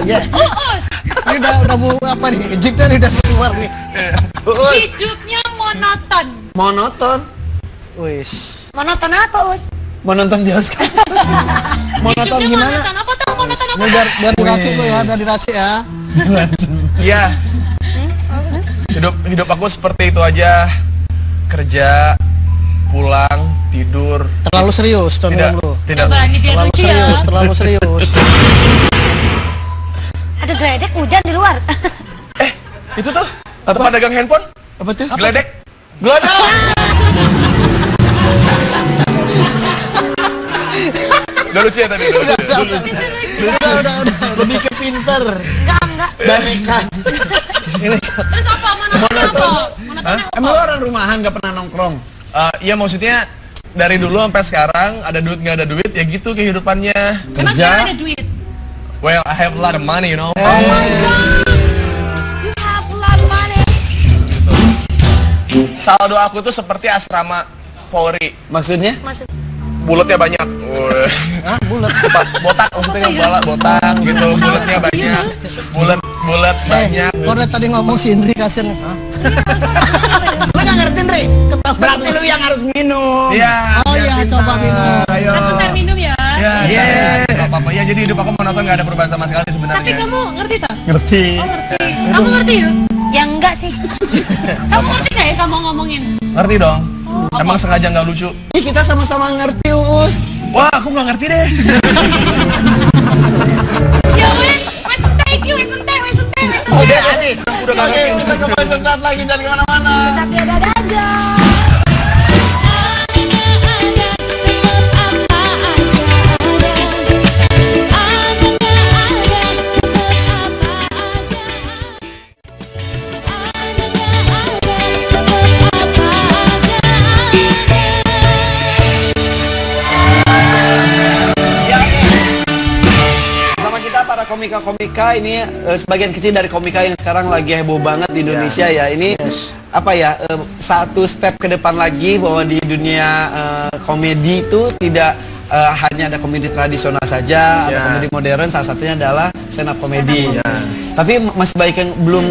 Ya. Uus. Ini udah mau apa nih? Jeepnya nih udah keluar nih. Hidupnya monoton. Monoton. Wes. monoton apa, Us? Menonton bioskop. Monoton Hidupnya gimana? monoton apa tuh? Monoton apa? Ini biar diracik lo ya, biar diracik ya. Iya. Hidup aku seperti itu aja. Kerja, pulang, tidur. Terlalu serius Tidak, condong lu. tidak. Coba ini biar Terlalu lucu ya. serius, terlalu serius. Ada geledek hujan di luar. Itu tuh tempat dagang handphone. Apa tuh? Geledek. Glodok. Udah lucu ya tadi. Udah. Lebih ke pinter. Enggak. Barekan. Terus apa? Monoton apa? Monoton apa? Emang lu orang rumahan gak pernah nongkrong? Iya maksudnya dari dulu sampai sekarang ada duit nggak ada duit ya gitu kehidupannya. Emang sekarang ada duit? Well, I have a lot of money, you know. You have a lot of money. Saldo aku tuh seperti asrama Polri. Maksudnya? Maksud Bulatnya banyak. Hah, bulat. Botak maksudnya yang botak gitu. Bulatnya banyak. Bulat banyak. Kok udah tadi ngomong si Indri kasian. Hah? Lu gak ngerti, Ndri? Berarti lu yang harus minum. Iya. Oh iya, coba minum. Ayo. Aku tak minum ya. Ya, Yeah. nggak apa-apa. Ya jadi hidup aku menonton nggak ada perubahan sama sekali Tapi sebenarnya. kamu ngerti tak? Ngerti. Oh ngerti. Kamu ngerti ya? ya enggak sih. Kamu ngerti gak ya sama ngomongin? Ngerti dong. Emang sengaja nggak lucu. Ih, kita sama-sama ngerti, Us. Wah, aku nggak ngerti deh. Ya wes entek yuk, wes entek. Udah habis. Udah nggak Oke, ngerti. kita kembali sesaat lagi, jangan kemana-mana. Tapi ada aja. komika-komika ini sebagian kecil dari komika yang sekarang lagi heboh banget di Indonesia ya. Ini apa ya, satu step ke depan lagi bahwa di dunia komedi itu tidak hanya ada komedi tradisional saja, ada komedi modern, salah satunya adalah stand up komedi. Tapi masih banyak yang belum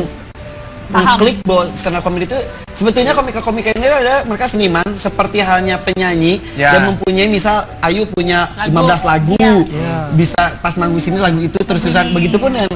klik bahwa stand up comedy itu sebetulnya komika-komika ini adalah mereka seniman seperti halnya penyanyi yang mempunyai, misal Ayu punya 15 lagu, bisa pas manggung sini lagu itu terus-terusan, begitupun dengan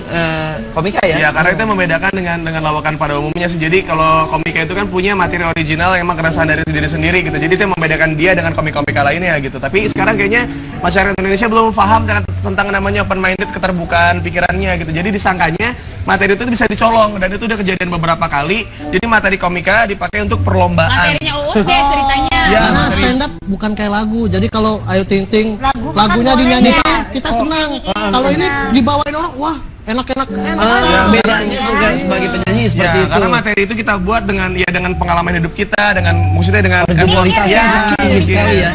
komika ya. Ya, karena itu membedakan dengan lawakan pada umumnya sih. Jadi kalau komika itu kan punya materi original yang emang keresahan dari diri sendiri gitu. Jadi itu yang membedakan dia dengan komika-komika lainnya gitu. Tapi sekarang kayaknya masyarakat Indonesia belum paham tentang namanya open minded, keterbukaan pikirannya gitu. Jadi disangkanya materi itu bisa dicolong, dan itu udah kejadian beberapa kali. Jadi materi komika dipakai untuk perlombaan. Materinya Uus deh ceritanya. Karena stand up bukan kayak lagu. Jadi kalau Ayu Ting Ting lagunya dinyanyikan kita senang. Kalau ini dibawain orang, wah enak-enak. Bedanya juga sebagai penyanyi seperti itu. Karena materi itu kita buat dengan pengalaman hidup kita, maksudnya dengan kualitasnya tinggi sekali ya.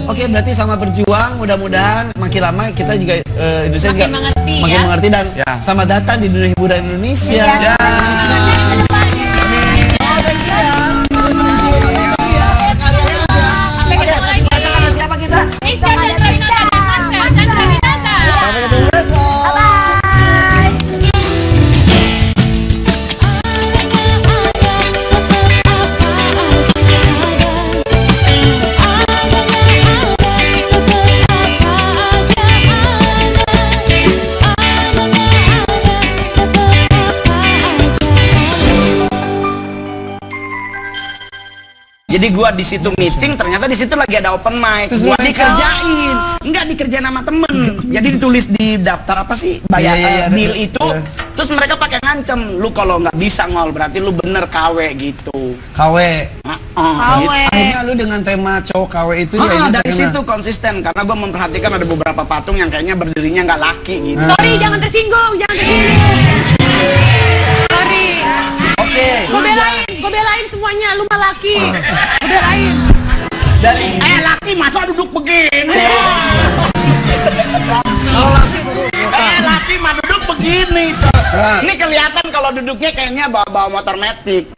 Oke, berarti sama berjuang, mudah-mudahan makin lama kita juga Indonesia juga makin mengerti dan selamat datang di dunia hiburan Indonesia. Jadi gua di situ meeting, ternyata di situ lagi ada open mic. Terus gua dikerjain, enggak dikerjain sama temen. Jadi ditulis di daftar apa sih bayar bill itu. Terus mereka pakai ngancem, lu kalau nggak bisa ngol berarti lu bener KW gitu. KW. Akhirnya lu dengan tema cowok KW itu dari situ konsisten karena gua memperhatikan ada beberapa patung yang kayaknya berdirinya nggak laki gitu. Sorry, jangan tersinggung, Sorry. Oke. Gue belain semuanya, lu mah laki. Gue belain. Dari laki masa duduk begini. kalau Laki mah duduk begini. Ini kelihatan kalau duduknya kayaknya bawa motor metik.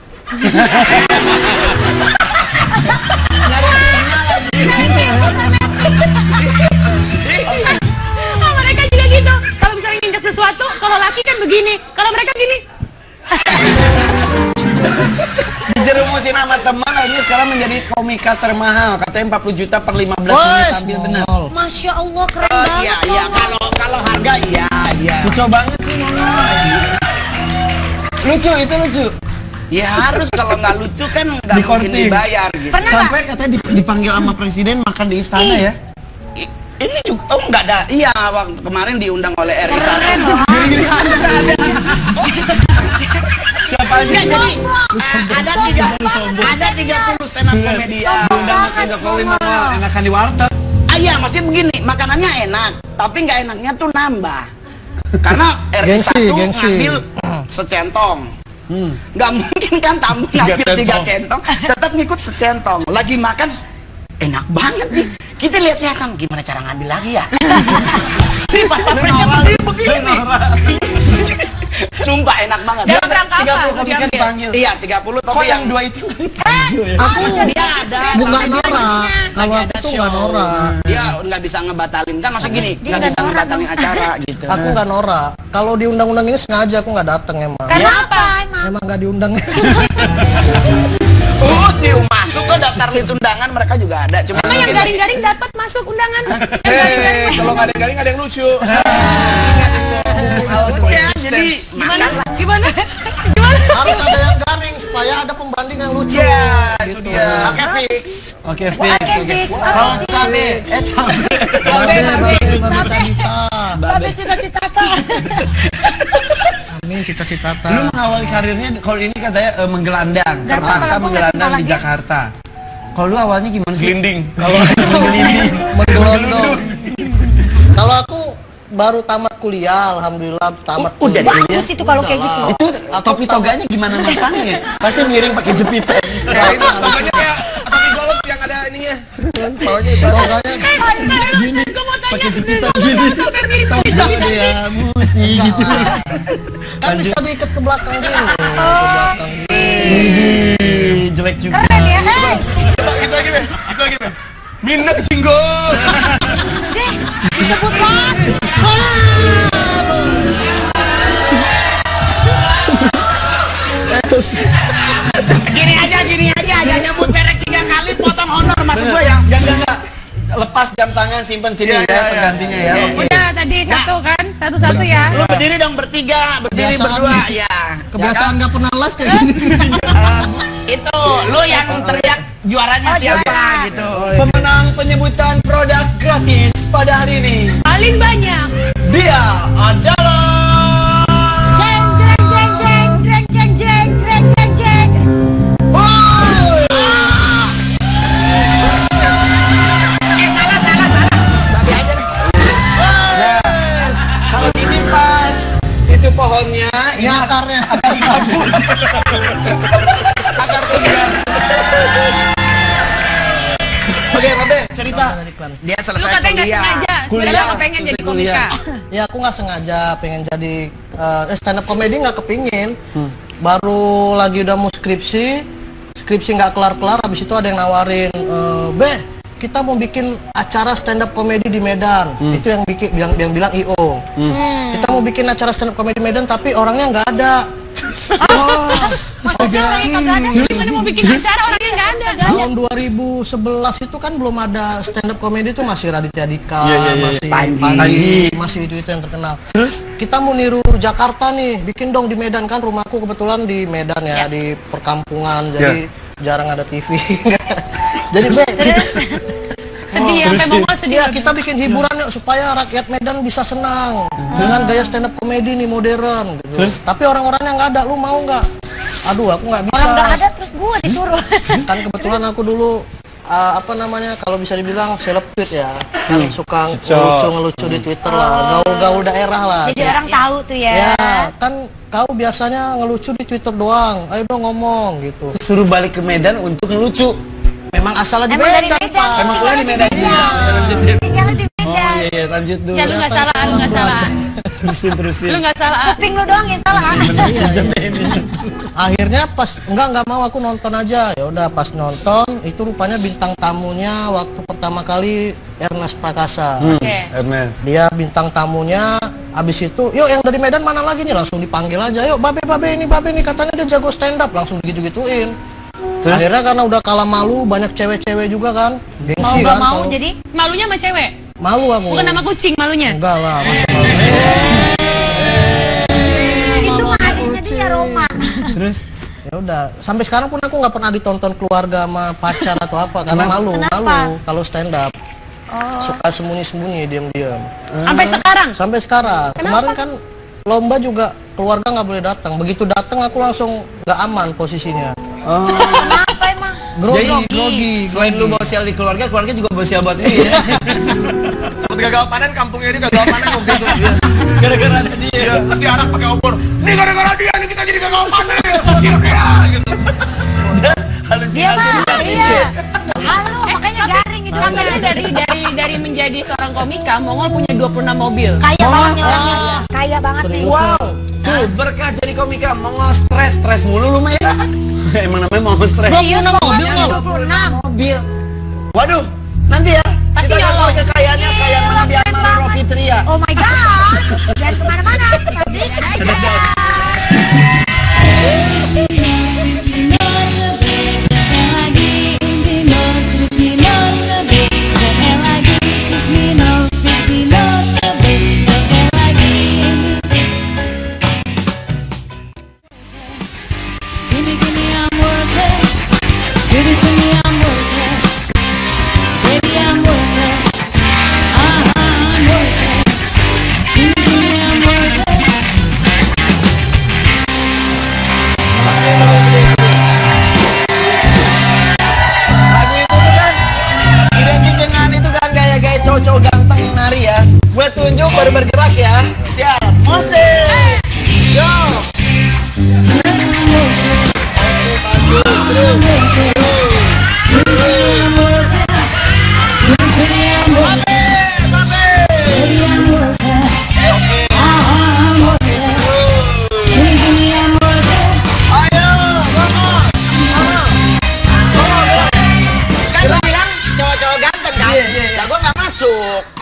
Mereka juga gitu. Kalau misalnya nginget sesuatu, kalau laki kan begini, kalau mereka gini. Dijerumusin sama teman, akhirnya sekarang menjadi komika termahal. Katanya 40 juta per 15 menit tampil, benar. Masya Allah, keren banget. Iya, kalau harga iya. Lucu banget sih Mona. Lucu, itu lucu. Ya harus, kalau nggak lucu kan nggak mungkin dibayar gitu. Sampai katanya dipanggil sama presiden makan di istana ya. Ini juga, nggak ada. Iya, waktu kemarin diundang oleh RI Keren loh. Siapa aja? Jadi ada 30 stand up komedian. Diundang makan Jokowi makan enakan di warteg. Iya, maksudnya begini, makanannya enak, tapi nggak enaknya tuh nambah. Karena RI 1 ngambil secentong. Nggak mungkin kan tamu ngambil 3 centong, tetap ngikut secentong. Lagi makan, enak banget nih. Kita lihat-lihatan gimana cara ngambil lagi ya. Ini pas papresnya begini. Sumpah enak banget. Dalam rangka apa? 30 komika dipanggil. Iya, 30 tapi Kok yang 2 itu? Aku dia ada. bukan norak. Kalau aku tuh nggak norak. Dia nggak bisa ngebatalin kan, maksud gini, nggak bisa ngebatalin acara gitu. Aku nggak norak. Kalau di undang-undang ini sengaja aku nggak datang emang. Kenapa? Emang nggak diundang. Masuk ke daftar list undangan mereka juga ada. Cuma Emang yang garing-garing dapat masuk undangan. Kalau nggak ada garing ada yang lucu. jadi Gimana? Harus ada yang garing supaya ada pembanding yang lucu. itu dia. Oke, fix. Oke, fix. Kalau cabe, Babe cita-cita. Amin cita-cita. lu mengawali karirnya kalau ini katanya menggelandang, terpaksa menggelandang di Jakarta. Kalau lu awalnya gimana sih? Gelinding. Kalau gelinding, Menggelondong. Kalau aku baru tamat kuliah, alhamdulillah tamat kuliah. Bagus itu kalau kayak gitu. itu topi toganya gimana masangnya? Pasti miring pakai jepitan. Pokoknya kayak topi golok yang ada ininya. Toganya Gue mau pakai jepitan gini. Tahu dia musik gitu. Kan bisa diikat ke belakang gini. Ke belakang gini. Ini jelek juga. Keren ya, Gitu lagi, Be. Gitu lagi, Be. Minna kecinggo. Deh, disebut lagi. Gini aja nyebut merek 3 kali potong honor maksud gue ya. Enggak. Lepas jam tangan, simpen sini ya, penggantinya ya. Oke. Udah tadi satu kan, satu-satu ya. Lu berdiri dong bertiga, berdiri Kebiasaan berdua nih. ya. Kebiasaan nggak pernah live kayak gini. Itu lu yang teriak juaranya siapa gitu. Pemenang penyebutan produk gratis pada hari ini, Paling banyak. dia adalah Jeng jeng jeng jeng jeng jeng jeng jeng jeng jeng. Salah. Babi aja deh. Nah, kalau ini pas itu pohonnya, Ini akarnya. akar tunggal. Oke, Babe, cerita. Dia Lu selesai katanya nggak kuliah. sengaja. Sebenarnya aku pengen jadi komika. Ya aku nggak sengaja pengen jadi stand up comedy nggak kepingin. Baru lagi udah mau skripsi nggak kelar-kelar. Habis itu ada yang nawarin, Be, kita mau bikin acara stand up comedy di Medan. Itu yang bilang IO. Kita mau bikin acara stand up comedy di Medan tapi orangnya nggak ada. Maksudnya orangnya kagak ada. Gimana mau bikin acara orangnya nggak ada? Tahun 2011 itu kan belum ada stand up comedy, itu masih Raditya Dika, masih Panji. masih itu yang terkenal. Terus kita mau niru Jakarta nih, bikin dong di Medan, kan rumahku kebetulan di Medan ya, di perkampungan, jadi jarang ada TV. Jadi Sedih sampai mongol sedih. ya kita bikin hiburan yuk, supaya rakyat Medan bisa senang dengan gaya stand up comedy nih modern gitu. Terus? Tapi orang-orangnya nggak ada, lu mau nggak? Aduh, aku nggak bisa. Orang nggak ada terus gue disuruh. Kan kebetulan aku dulu apa namanya, kalau bisa dibilang selebrit ya, kan suka ngelucu di Twitter lah, gaul-gaul daerah lah. Jadi orang tahu tuh ya. Ya kan kau biasanya ngelucu di Twitter doang, ayo dong ngomong gitu. Suruh balik ke Medan untuk ngelucu. Memang asalnya di Emang dari Medan, Medan. Pak. Emang kuliah di Medan juga. Tinggal di Oh Medan. iya, lanjut dulu. Ya lu nggak salah, lu nggak salah. Terusin. Lu nggak salah. Kuping lu doang yang salah. Akhirnya pas nggak mau, aku nonton aja. Ya udah, pas nonton itu rupanya bintang tamunya waktu pertama kali Ernest Prakasa. Oke. Ernest. Dia bintang tamunya. Abis itu, yuk yang dari Medan mana lagi nih, langsung dipanggil aja. Yuk babe ini katanya dia jago stand up, langsung gitu-gituin. Terus? Akhirnya karena udah kalah malu, banyak cewek-cewek juga kan, Mau gengsi nggak kan. mau kalau- jadi Malunya sama cewek. malu aku. Bukan nama kucing malunya. Enggak lah, masa malu. itu mah adiknya dia Roma. Terus? Ya udah, sampai sekarang pun aku nggak pernah ditonton keluarga sama pacar atau apa karena malu kalau stand up. Suka sembunyi-sembunyi, diam-diam. Sampai sekarang. Sampai sekarang. Kemarin kan lomba juga keluarga nggak boleh datang. Begitu datang aku langsung nggak aman posisinya. Kenapa emang? Grogi. Selain lu bawa sial di keluarga juga bawa sial buat lu ya. Seperti gagal panen, kampungnya dia gagal panen waktu itu. Gara-gara ada dia. Terus diarak pakai obor. Nih gara-gara dia nih kita jadi gagal panen. Hasil dia gitu. Dia mah, iya. Halo, makanya garing itu. Makanya dari menjadi seorang komika, Mongol punya 26 mobil. Kaya banget nih orangnya. Kaya banget nih. Wow. Tuh, berkah jadi komika, mau stres mulu lu mah ya. Emang namanya mau stres. 26 mobil, 26 mobil. Waduh, nanti ya. Pasti Kita nyolong. akan kekayaannya kayak Nabi Amara Rocky Tria. Oh my god. Jangan kemana-mana. Nanti aja.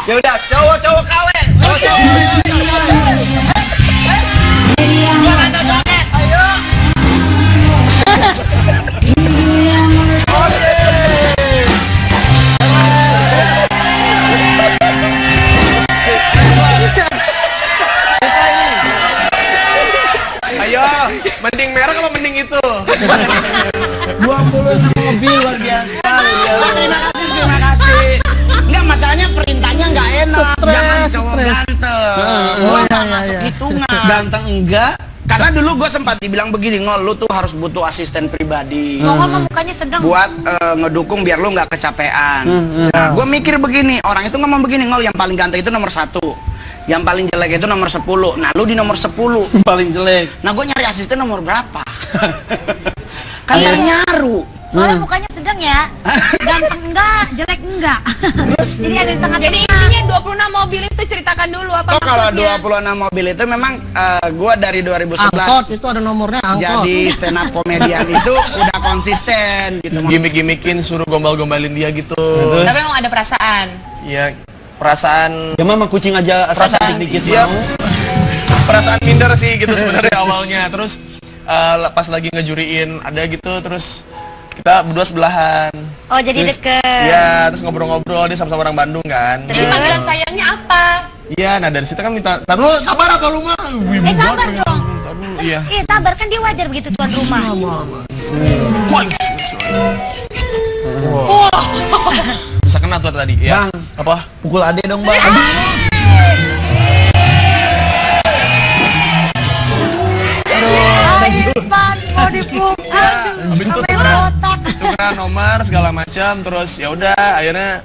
Ya udah, cowok-cowok KW. Ayo, mending merah apa mending itu? 26 mobil luar biasa. Terima kasih. Enggak, masalahnya perintahnya nggak enak. Jangan cowok ganteng. Gua nggak masuk hitungan. Ganteng enggak? Karena dulu gue sempat dibilang begini, Ngol, lu tuh harus butuh asisten pribadi. Ngomong mah mukanya sedang. Buat ngedukung biar lu nggak kecapean. Nah, gue mikir begini, orang itu ngomong begini, Ngol, yang paling ganteng itu nomor 1. Yang paling jelek itu nomor 10. Nah, lu di nomor 10. Paling jelek. Nah, gue nyari asisten nomor berapa? Kan nyaru. Soalnya mukanya sedang ya. Ganteng enggak, jelek enggak. Jadi ada di tengah-tengah. Jadi intinya 26 mobil itu ceritakan dulu apa Oh, kalau maksudnya. 26 mobil itu memang gue dari 2011 Angkot itu ada nomornya angkot. jadi stand up komedian itu udah konsisten gitu. Gimik-gimikin, suruh gombal-gombalin dia gitu. Tapi emang ada perasaan. Iya, perasaan Ya mama kucing aja asal Perasaan dikit iya. mau. perasaan minder sih gitu sebenarnya awalnya. Terus pas lagi ngejuriin ada gitu, terus kita berdua sebelahan. Oh, jadi Terus, deket. Iya, terus ngobrol-ngobrol, dia sama-sama orang Bandung kan. Jadi panggilan sayangnya apa? Iya, nah dari situ kan minta, "Tar lu sabar apa lu mah?" Wibu sabar banget, dong. "Tar dulu." Iya. Sabar kan dia wajar begitu tuan rumah. Bisa kena tuh tadi, ya. Bang. Apa? Pukul ade dong, Bang. Pan mau dipukul. Habis itu tukeran nomor segala macam, terus ya udah akhirnya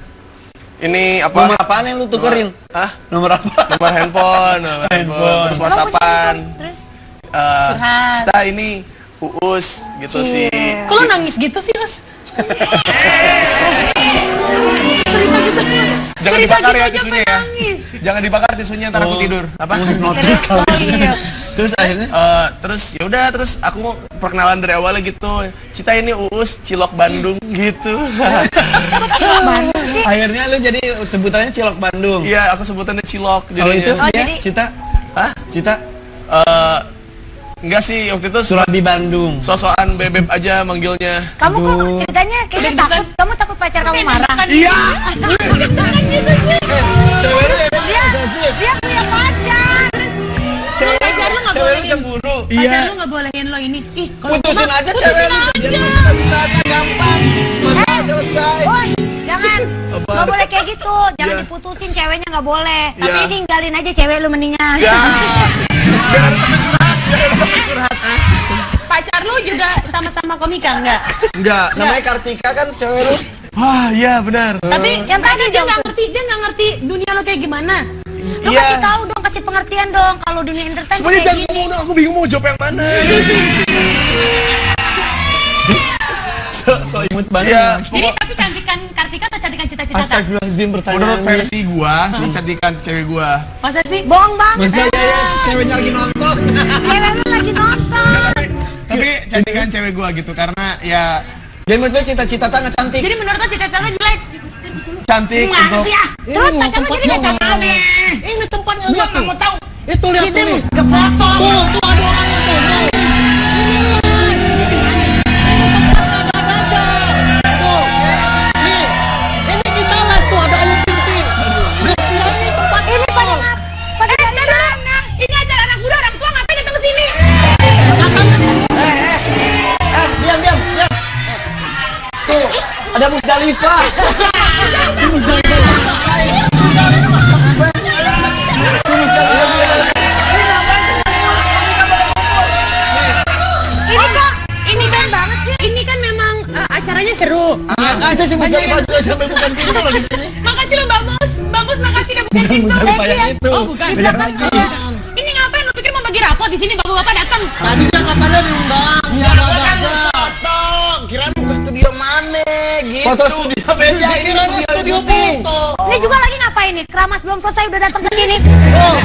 ini apa? Nomor apaan yang lu tukerin? Hah? Nomor apa? Nomor handphone, terus WhatsAppan. Terus Curhat. Kita ini Uus gitu sih. Kok lu nangis gitu sih, Us? Jangan Cerita dibakar gitu ya aja tisunya sampai ya. nangis. Jangan dibakar tisunya, ntar aku tidur. Apa? Notis kalau. Iya. Terus akhirnya Terus ya udah, terus aku mau perkenalan dari awalnya gitu. Cita ini Uus Cilok Bandung gitu. Bandung sih. akhirnya lu jadi sebutannya Cilok Bandung. Iya, aku sebutannya Cilok. Kalau itu jadinya. Oh, dia jadi- Cita, Hah? Cita Enggak sih, waktu itu Surabi Bandung. sosokan bebek aja manggilnya. Kamu kok ceritanya kayaknya takut. Kamu takut pacar kamu marah. Iya. Jangan gitu sih. Cewek lu emang Dia posesif. dia punya pacar. Pacar lu nggak Cewek lu bolehin. cemburu. Pacar lu nggak bolehin lo ini. Ih, kalau Putusin cuma- aja putusin cewek lu. aja. Biar cita-citanya gampang. Masalah selesai. Woi, jangan. Apa? Nggak boleh kayak gitu. Jangan Iya. diputusin ceweknya nggak boleh. Tapi Iya. ninggalin aja cewek lu mendingan. Ya. Biar ada temen curhat, biar ada temen curhat. Pacar lu juga sama-sama komika enggak? Enggak, namanya Kartika kan cewek lu. Wah, iya benar. Tapi Yang tadi dia dong nggak tuh. ngerti, dia nggak ngerti dunia lo kayak gimana. Lu Iya. kasih tahu dong, kasih pengertian dong kalau dunia entertain Semuanya kayak jangan gini. ngomong dong, aku bingung mau jawab yang mana. So imut banget. Iya, Jadi tapi cantikan Kartika atau cantikan cita-cita? Astagfirullahaladzim pertanyaan. menurut versi gua sih cantikan cewek gua. Masa sih? Bohong banget. Masa ya ceweknya lagi nonton. Cewek lu lagi nonton. Tapi cantikan cewek gua gitu karena ya Jadi menurut lu cita-cita nggak cantik? Jadi menurut lo cita-cita lo jelek? cantik Gimana untuk sih ya? Terus pacar lu jadi tempatnya kayak aneh. Ini tempatnya Gua lihat nggak tuh. mau tahu. Itu lihat tuh nih. Ke foto. Tuh ada orangnya tuh. Tuh. Ini tempatnya ada. Tuh. Nih. Ini kita lihat tuh ada Ayu Ting Ting. Bersihan nih tempat Ini pada ngap? Pada dari mana? Ini acara anak muda, orang tua ngapain datang ke sini? katanya nih. Diam. Tuh. Ada Musdalifah. Ini kok ini kan banget sih. Ini kan memang acaranya seru. Itu si Musdalifah juga sampai bukan pintu loh di sini. Makasih lo Bang Mus, makasih udah bukain Bukan pintu. Musdalifah yang itu. Oh, bukan. Di belakang dia. Ini ngapain lo pikir mau bagi rapot di sini bapak-bapak datang? Tadi dia katanya diundang. Biar ada aja. Foto. Kirain mau ke studio mana gitu. Foto studio beda ini Kiranya studio foto. Ini juga lagi ngapain nih? Keramas belum selesai udah datang ke sini. Oh.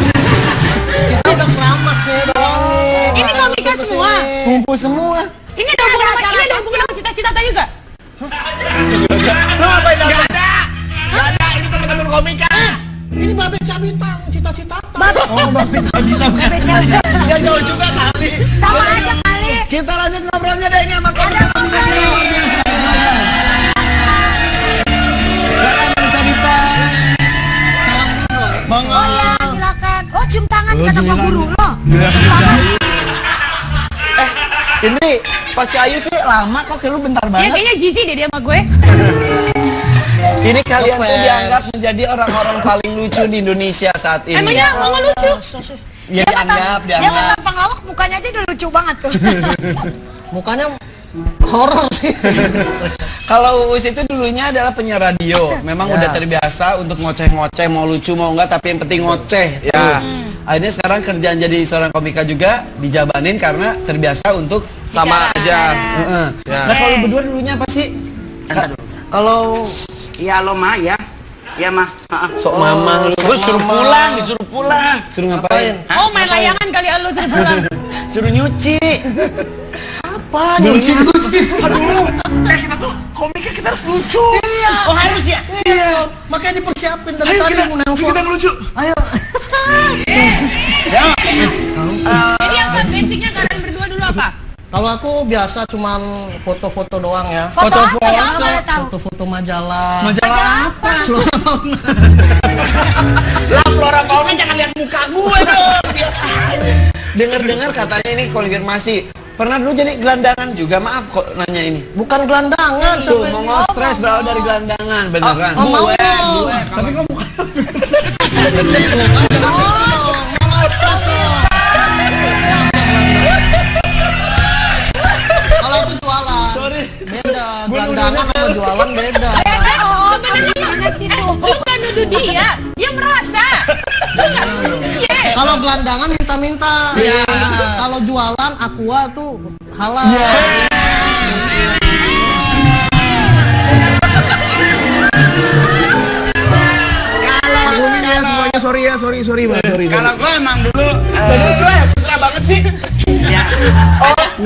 Kita udah keramas nih, udah wangi. Ini Makanya komika langsung semua. kesini. Kumpul semua. Ini ada hubungan sama cita-cita juga? Lu ngapain datang? Gak ada. Ini teman-teman komika. Babe Cabita, cita-cita. Oh, Babe Cabita bukan. Babe Cabita. Ya jauh juga kali. Sama aja kali. Kita lanjut ngobrolnya deh ini sama komika luar biasa. Babe Cabita. Oh iya, silakan. Oh, cium tangan kata gua guru lo. Ini pas ke Ayu sih lama kok, kayak lu bentar Ya banget. kayaknya jijik deh dia sama gue. Ini kalian tuh dianggap menjadi orang-orang paling lucu di Indonesia saat ini. Emangnya mau lucu? Ya dianggap. Dia tampang lawak, mukanya aja udah lucu banget tuh. Mukanya horor sih. Kalau Uus itu dulunya adalah penyiar radio. Memang Ya. udah terbiasa untuk ngoceh-ngoceh, mau lucu mau enggak, tapi yang penting ngoceh terus. Akhirnya sekarang kerjaan jadi seorang komika juga dijabanin karena terbiasa untuk Sama aja. Heeh. Ya. Nah, kalau lu berdua dulunya apa sih? Entar dulu. Kalau Ya lo mah ya. Ya mah. Sok mama lu. Gue suruh pulang, disuruh pulang. Suruh ngapain? Oh main layangan kali ya lu suruh pulang. Suruh nyuci. apa? Nyuci. Aduh, kita tuh komiknya kita harus lucu. Iya. Oh harus ya? Iya. Makanya dipersiapin dari tadi mau nelfon. Kita ngelucu. Ayo. Ya. Jadi apa basicnya kalian berdua dulu apa? Kalau aku biasa cuman foto-foto doang ya. Foto apa ya? Kalau boleh tahu. Foto-foto majalah. Majalah apa? Lah Flora Fauna jangan lihat muka gue dong. Biasa aja. Dengar-dengar katanya ini konfirmasi. Pernah dulu jadi gelandangan juga, maaf kok nanya ini. Bukan gelandangan, Tuh, sampai mau stres berawal dari gelandangan, beneran. Oh, mau Gue, dong. Tapi kok bukan. Kalau aku jualan. Sorry. Beda, gelandangan sama jualan beda. Oh, bener sih tuh. Lu bukan nuduh dia, dia merasa. Iya. Kalau gelandangan minta-minta. Kalau jualan aqua tuh halal. Sorry banget, sorry. Kalau gue emang dulu Tadi gue ya mesra banget sih. ya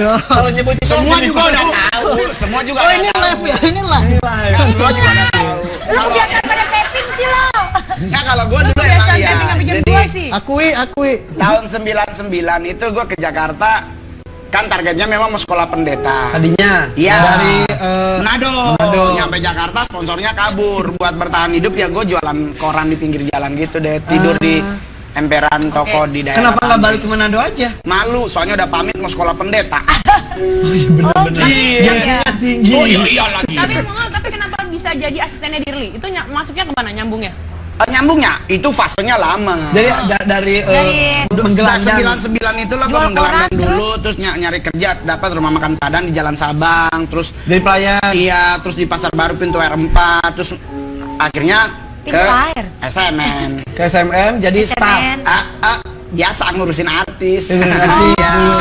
Oh, kalau nyebut itu semua sini. juga udah tahu. Semua juga Oh udah ini tahu. live ya, ini live. Semua juga udah tahu. Lu biarkan pada taping sih lo. Nah kalau gue dulu Biasa emang ya. tapping sampai jam Jadi 2 sih. Akui. tahun 99 itu gue ke Jakarta. Kan targetnya memang mau sekolah pendeta. Tadinya Iya. dari Manado. Nyampe Jakarta sponsornya kabur. Buat bertahan hidup ya gue jualan koran di pinggir jalan gitu deh. Tidur di emperan toko di daerah. kenapa nggak Tamrin. balik ke Manado aja? Malu, soalnya udah pamit mau sekolah pendeta. Gengsinya tinggi. Oh iya lagi. Tapi kenapa bisa jadi asistennya Dirli? Itu masuknya kemana nyambungnya? Nyambungnya itu fasenya lama. Jadi dari menggelandang. 99 itu lah gue Jual menggelandang koran, dulu, terus nyari kerja, dapat rumah makan Padang di Jalan Sabang, terus Dari pelayan. iya, terus di Pasar Baru pintu R4, terus akhirnya Pintu ke air. SMN. Ke SMM jadi staff. SMN. Biasa ngurusin artis. Ngurusin artis Iya. dulu.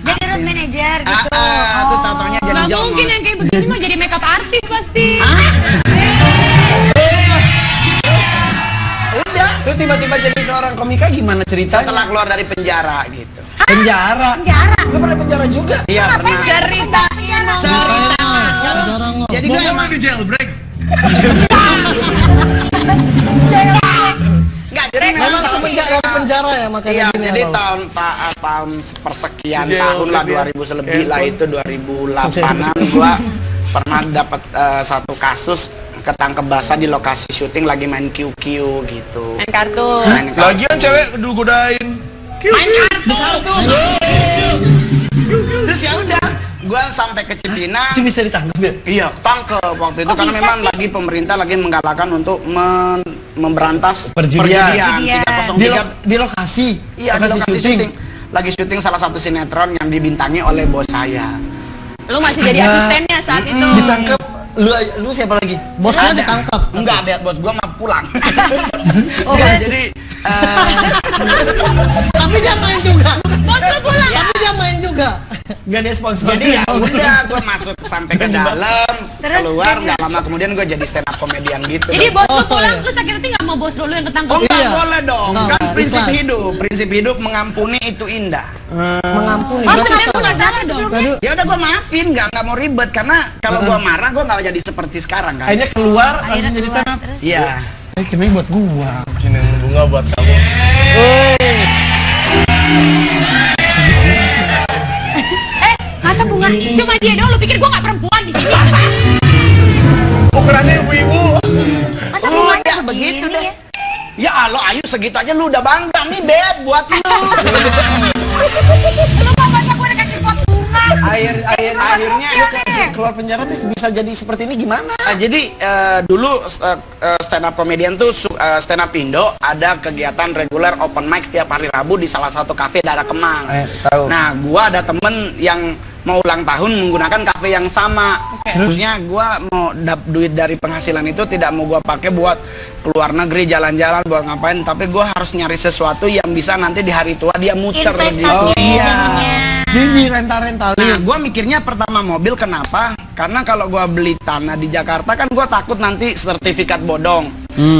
Jadi road manager gitu. Terus tau-taunya jadi Nggak jongos. mungkin yang kayak begini mah jadi makeup artis pasti. Terus tiba-tiba jadi seorang komika gimana ceritanya? Setelah keluar dari penjara gitu. Penjara. Penjara. Lu pernah penjara juga? Iya pernah. Ceritain dong. Jarang ngomong. Jadi gue emang di jailbreak. nggak jadi Memang semenjak dari penjara ya makanya Iya, gini jadi ya, tahun persekian tahun lah 2000 lebih lah itu 2008an gua pernah dapat satu kasus ketangkep basah di lokasi syuting lagi main QQ gitu. Main kartu. Main kartu. Lagian cewek dulu godain. Main kartu. Terus ya udah, gua sampai ke Cipinang. Itu bisa ditangkap ya? Iya, tangkep waktu itu Oh, karena bisa memang sih? lagi pemerintah lagi menggalakkan untuk memberantas Perjudian. 303. Di lokasi. Iya, di lokasi syuting. Lagi syuting salah satu sinetron yang dibintangi oleh bos saya. Lu masih jadi Astaga. asistennya saat itu. Ditangkap. Lu siapa lagi? Bosnya ditangkap. Enggak, ada bos gua mah pulang. Oh, Enggak, jadi tapi dia main juga. Bos lu pulang. Tapi dia main juga. Gak ada sponsor. jadi ya udah gua masuk sampai ke dalam, Terus keluar jadi- nggak lama kemudian gua jadi stand up komedian gitu. Jadi bos lu Oh, pulang, iya. lu sakit hati nggak mau bos lu yang ketangkep? Oh enggak Iya. boleh dong, Enggak, kan prinsip ikhlas. prinsip hidup mengampuni itu indah. Mengampuni. Oh, Berarti sebenarnya lu nggak sekarang. salah dong. Aduh, Ya udah gua maafin, nggak mau ribet karena kalau gua marah gua nggak jadi seperti sekarang kan. akhirnya keluar Akhirnya langsung jadi keluar, stand up. terus. Iya. Kini buat gua. Kirimin bunga buat kamu. Masa bunga? Cuma dia doang, lu pikir gua nggak perempuan di sini? Ukurannya ibu-ibu. Masa bunganya ya, begitu begini deh. ya? Ya Allah, Ayu segitu aja lu udah bangga nih, Beb, buat lu. Lu mau banyak gue dikasih pos bunga. Akhirnya lu keluar penjara tuh bisa jadi seperti ini gimana? Jadi dulu stand up comedian tuh stand up Indo ada kegiatan reguler open mic setiap hari Rabu di salah satu kafe daerah Kemang. Tahu. Nah, gua ada temen yang mau ulang tahun menggunakan kafe yang sama. Terusnya gua mau duit dari penghasilan itu tidak mau gua pakai buat keluar negeri jalan-jalan buat ngapain, tapi gua harus nyari sesuatu yang bisa nanti di hari tua dia muter. Investasi jadinya. Jadi rental-rentalin. Nah, gua mikirnya pertama mobil kenapa? Karena kalau gua beli tanah di Jakarta kan gua takut nanti sertifikat bodong.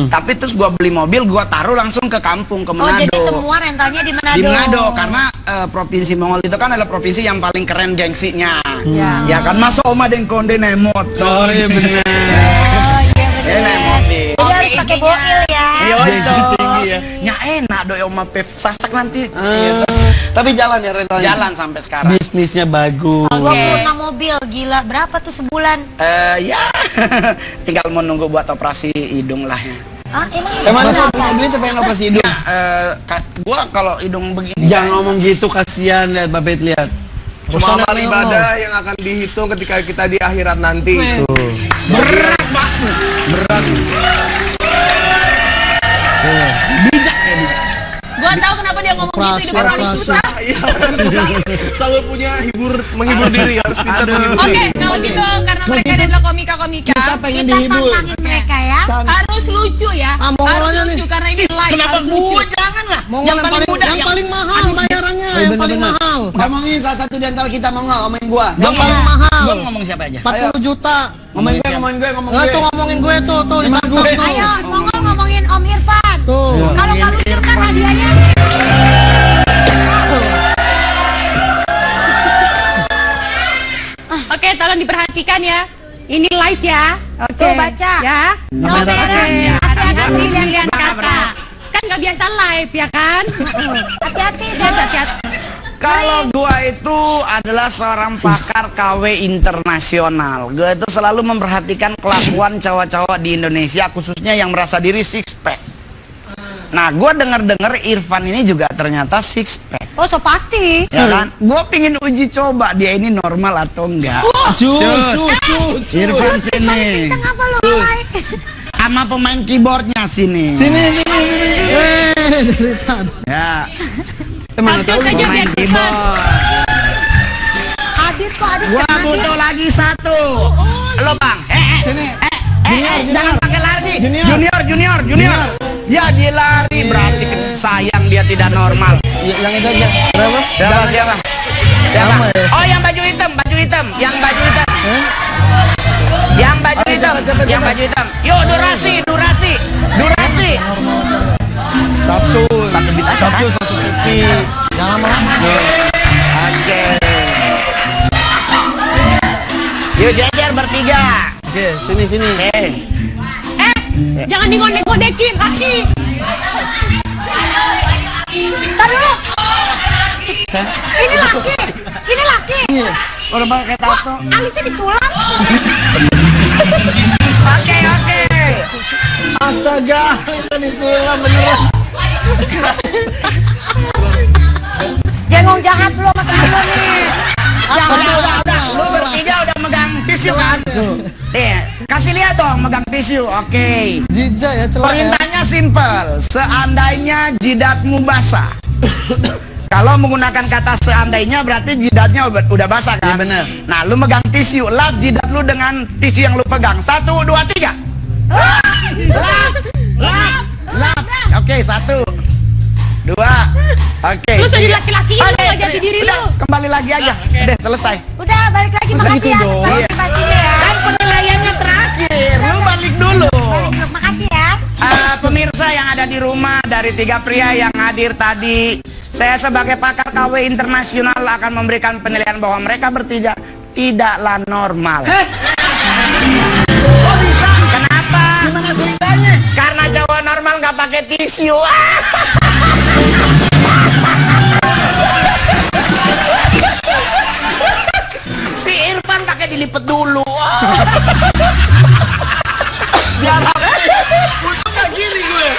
Tapi terus gua beli mobil, gua taruh langsung ke kampung, ke Oh, Manado. jadi semua rentalnya di Manado. Di Manado, karena provinsi Mongol itu kan adalah provinsi yang paling keren gengsinya. Ya kan, masa oma den konde naik motor. Iya benar. Oh iya bener. Naik mobil. Jadi harus pakai boil ya. Iya, tinggi ya. Nya enak doi oma pev sasak nanti. Tapi jalan ya rentalnya. Jalan sampai sekarang. Bisnisnya bagus. 26 mobil, gila. Berapa tuh sebulan? Ya, tinggal menunggu buat operasi hidung lah ya. Ah, Emang lu berapa? punya duit apa pengen operasi hidung? Gua kalau hidung begini. Jangan ngomong gitu, kasihan lihat Babet lihat. Semua amal ibadah yang akan dihitung ketika kita di akhirat nanti. Berat banget. Berat. Bijak ya, bijak. Gua tahu kenapa dia ngomong gitu, hidup orang susah. Iya, orang susah. Selalu punya menghibur diri, harus pintar menghibur Oke, diri. kalau gitu karena mereka adalah komika-komika, Kita pengen Kita dihibur. tantangin mereka ya. harus lucu ya. Mongol Harus aja lucu nih. karena ini live. Kenapa harus lucu. gua jangan lah? Mongol yang paling muda, yang paling mahal bayarannya, Oh, yang paling bener-bener. mahal. Ngomongin salah satu di antara kita mau nggak ngomongin gua. Yang paling mahal. Gua ngomong siapa aja? 40 juta. Ngomongin gue, ngomongin gue, ngomongin Nggak gue. tuh ngomongin gue tuh Emang ditangkap gue. tuh. Ayo, Mongol ngomongin Om Irfan. Tuh. Kalau nggak lucu kan hadiahnya. Oke, tolong diperhatikan ya. Ini live ya. Oke. Tuh, baca. Ya. Kamera. Oke. Hati-hati Pilihan lihat kakak. Kan nggak biasa live ya kan? Hati-hati, Hati-hati. Kalau gua itu adalah seorang pakar KW internasional. Gua itu selalu memperhatikan kelakuan cowok-cowok di Indonesia, khususnya yang merasa diri six pack. Nah, gua dengar-dengar Irfan ini juga ternyata six pack. Oh, so pasti. Ya kan? Gua pingin uji coba dia ini normal atau enggak. Irfan sini. Kita ngapa lo like? Sama pemain keyboardnya sini. Sini. Ya. Mana tahu Lanjut saja Pemain biar cepat. keyboard. Adit kok, Adit Gua kena dia. butuh lagi satu. Lo bang. Sini. Jangan pakai lari. Junior. Ya dia lari berarti sayang dia tidak normal. Yang itu aja. Berapa? Siapa? Sama ya? Oh yang baju hitam. Yang baju hitam. Cepet. Yang baju hitam. Yuk durasi. Capcus. Satu bit aja. Capcus masuk pipi. Jangan lama-lama. Oke. Yuk jajar bertiga. Oke, sini. Jangan digondek-gondekin, laki. Ntar dulu. Ini laki. Iya. Orang pakai tato. Alisnya disulam. Oke. Astaga, itu disulam beneran. Jengong jahat lu sama temen lu nih. Udah. Lu bertiga udah megang tisu kan? Kasih lihat dong megang tisu. Oke. Jija ya celak ya. Perintahnya simpel. Seandainya jidatmu basah. Kalau menggunakan kata seandainya berarti jidatnya udah basah kan? Iya bener. Nah, lu megang tisu, lap jidat lu dengan tisu yang lu pegang. 1, 2, 3. Lap. Oke, 1, 2. Oke. Lu jadi 3. laki-laki, lu nggak jadi diri Udah, lu. kembali lagi aja. Udah selesai. Udah balik lagi, Masa makasih gitu ya. dong? Motivasinya ya. Kan penilaiannya terakhir. Lu balik dulu. Balik dulu, makasih ya. Pemirsa yang ada di rumah, dari 3 pria yang hadir tadi, saya sebagai pakar KW internasional akan memberikan penilaian bahwa mereka bertiga tidaklah normal. Kok bisa? Kenapa? Gimana ceritanya? Karena cowok Irfan nggak pakai tisu. Si Irfan pakai dilipet dulu. Biar untungnya gini gue.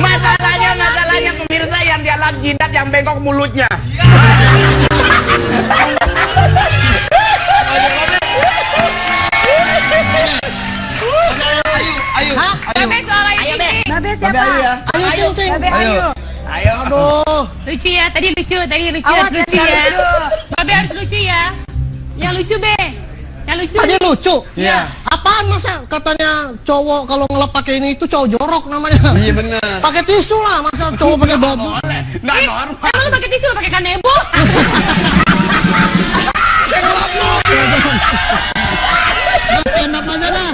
Masalahnya pemirsa yang dia lap jidat yang bengkok mulutnya. Babe suara Ayu Ting. Babe siapa? Ayu Ting. Babe Ayu. Ayo. Aduh. Lucu ya, tadi lucu, Awas, harus lucu jangan ya. lucu. Babe harus lucu ya. Yang lucu be. Yang lucu. Tadi lucu. Iya. Apaan masa katanya cowok kalau ngelap pakai ini itu cowok jorok namanya. Iya benar. Pakai tisu lah, masa cowok pakai baju. Nggak normal. Emang lu pakai tisu, lu pakai kanebo? Nah, stand up aja dah.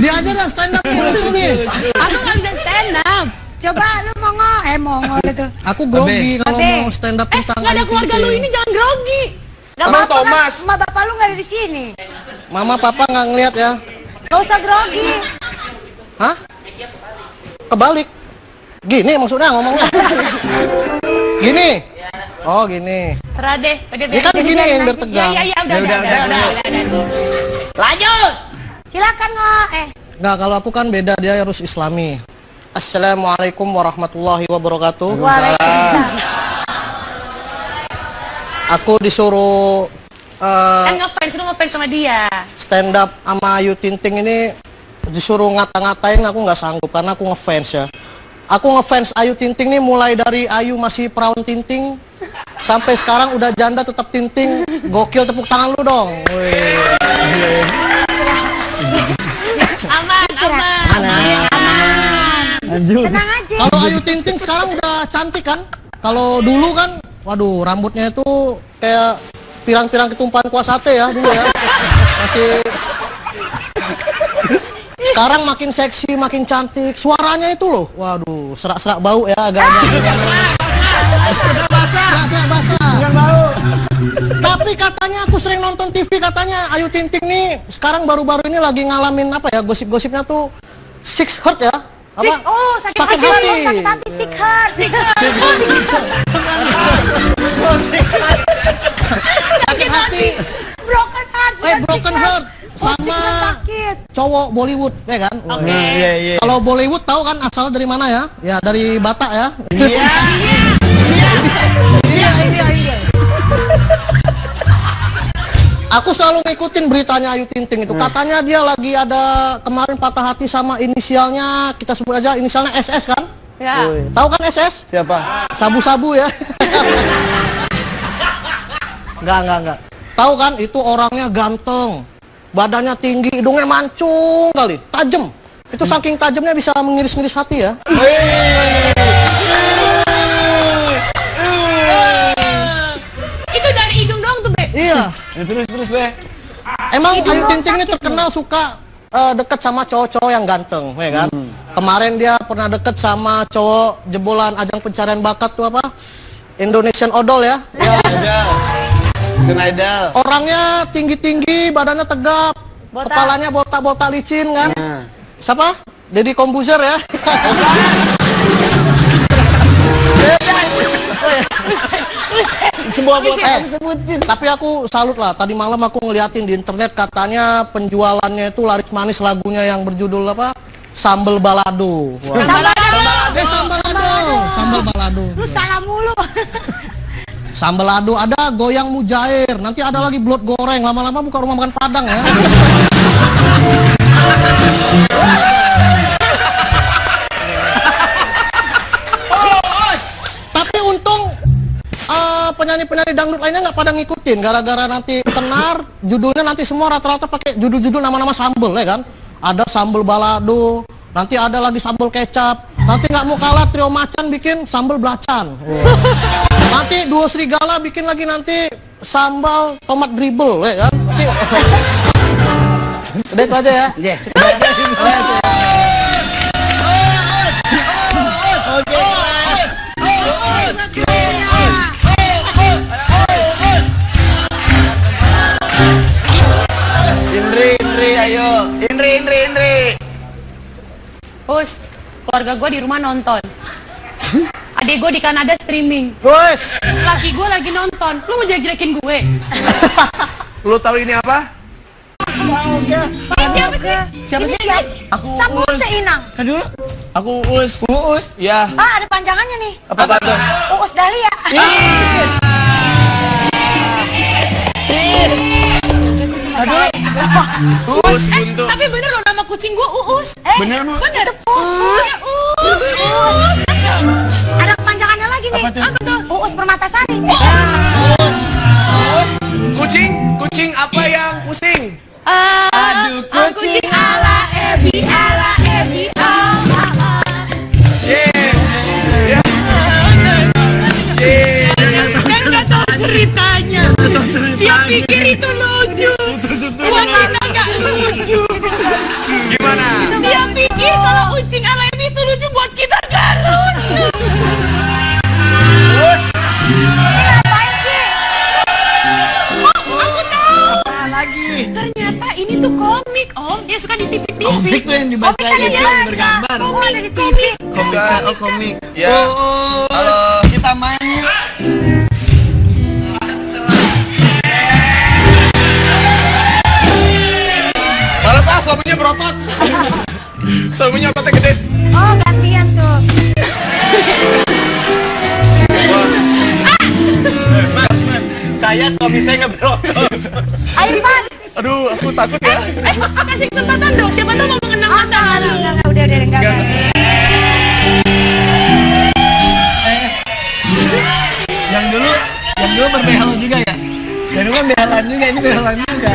Dia aja dah stand up nih lucu nih. Aku nggak bisa stand up. Coba lu mongol itu. Aku grogi kalau Babe. mau stand up tentang Nggak ada Ayu keluarga Ting lu Ting. ini jangan grogi. Gak Emang apa-apa Thomas? kan, emak bapak lu nggak ada di sini. Mama papa nggak ngeliat ya. Gak usah grogi. Hah? Kebalik. Gini maksudnya ngomongnya. Gini. Oh gini. Rade, Ini kan gini yang biar tegang. Ya, udah. Lanjut. Silakan Nggak, kalau aku kan beda, dia harus islami. Assalamualaikum warahmatullahi wabarakatuh. Waalaikumsalam. Aku disuruh Kan ngefans, lu ngefans sama dia. stand up sama Ayu Ting Ting ini, disuruh ngata-ngatain aku nggak sanggup karena aku ngefans ya. Aku ngefans Ayu Ting Ting nih mulai dari Ayu masih perawan Tinting sampai sekarang udah janda tetap Tinting. Gokil, tepuk tangan lu dong. Wih. Aman. Mana? Lanjut. Tenang aja. Kalau Ayu Ting Ting sekarang udah cantik kan? Kalau dulu kan, waduh, rambutnya itu kayak pirang-pirang ketumpahan kuah sate ya dulu ya. Masih. Sekarang makin seksi, makin cantik. Suaranya itu loh, waduh, serak-serak bau ya, agak-agak gimana. Serak-serak basah. Tapi katanya aku sering nonton TV, katanya Ayu Ting Ting nih sekarang baru-baru ini lagi ngalamin apa ya, gosip-gosipnya tuh six heart ya. Apa? Sakit Sakit hati. hati. Sakit hati, sick heart. Sakit hati. Broken heart. bukan Broken sick heart sama sakit. cowok Bollywood ya kan? Oke. Iya. Kalau Bollywood tahu kan asalnya dari mana ya? Ya dari Batak ya. Iya. Iya. Aku selalu ngikutin beritanya Ayu Ting Ting itu. Katanya dia lagi ada kemarin patah hati sama inisialnya, kita sebut aja inisialnya SS kan? Ya. Tahu kan SS? Siapa? Sabu-sabu ya. Enggak. Tahu kan itu orangnya ganteng, badannya tinggi, hidungnya mancung kali, tajam. Itu saking tajamnya bisa mengiris-ngiris hati ya. Itu dari hidung doang tuh, Be. Iya. Ya, terus Be. Emang Ayu Ting Ting ini terkenal suka deket sama cowok-cowok yang ganteng, ya kan? Kemarin dia pernah deket sama cowok jebolan ajang pencarian bakat tuh apa? Indonesian Idol ya. Senaidal. Orangnya tinggi-tinggi, badannya tegap, Botak. kepalanya botak-botak licin kan? Nah. Siapa? Deddy Kombuzer ya. Semua botak disebutin. Tapi aku salut lah. Tadi malam aku ngeliatin di internet katanya penjualannya itu laris manis lagunya yang berjudul apa? Sambal Balado. Wah. Sambal Balado. Lu salah mulu. Sambal Balado, ada goyang mujair. Nanti ada lagi blot goreng. Lama-lama buka rumah makan Padang ya. Tapi untung penyanyi-penyanyi dangdut lainnya nggak pada ngikutin, gara-gara nanti tenar judulnya nanti semua rata-rata pakai judul-judul nama-nama sambel ya kan. Ada sambal balado, nanti ada lagi sambal kecap, nanti nggak mau kalah trio macan bikin sambal belacan. Nanti duo serigala bikin lagi nanti sambal tomat dribble ya kan. Nanti udah itu aja ya. Indri, ayo. Indri. Us, keluarga keluarga gue di rumah nonton. Adik gue di Kanada streaming. Bos. Laki gue lagi nonton. Lu mau jelek-jelekin gue? Lu tahu ini apa? Siapa sih? Siapa sih? Aku Sapu Seinang. Kan dulu. Aku Uus. Uus. Ya. Ah, ada panjangannya nih. Apa tuh? Uus Dahlia. Uus buntu. Tapi bener loh nama kucing gue Uus. Bener, Mo? Bener. Itu Uus. Ada panjangannya lagi nih. Apa tuh? Uus Permatasari. Kucing apa yang pusing? Aduh kucing ala Ebi ala Ebi. Dan udah tahu ceritanya. Dia pikir itu lucu. Mana nggak lucu. Gimana? Dia pikir kalau kucing ala Ebi itu lucu, buat kita nggak lucu. Ngapain sih? Aku tahu. Lagi. Ternyata ini tuh komik, Om. Dia suka di TV-TV. Komik tuh yang dibaca Komik kan gitu, yang yang dibaca. bergambar. Oh, ada di TV. Komik kan? Oh, komik. Ya. Halo. Kita main yuk. Males suaminya berotot. Suaminya ototnya gede. Oh, gantian tuh. Saya suami saya nggak berotot. Ayo, Pan. Aduh, aku takut ya. Kasih kesempatan dong. Siapa tahu mau mengenang masa lalu. Enggak, udah, enggak. Yang dulu berbehel juga ya. Yang dulu kan behelan juga, ini behelan juga.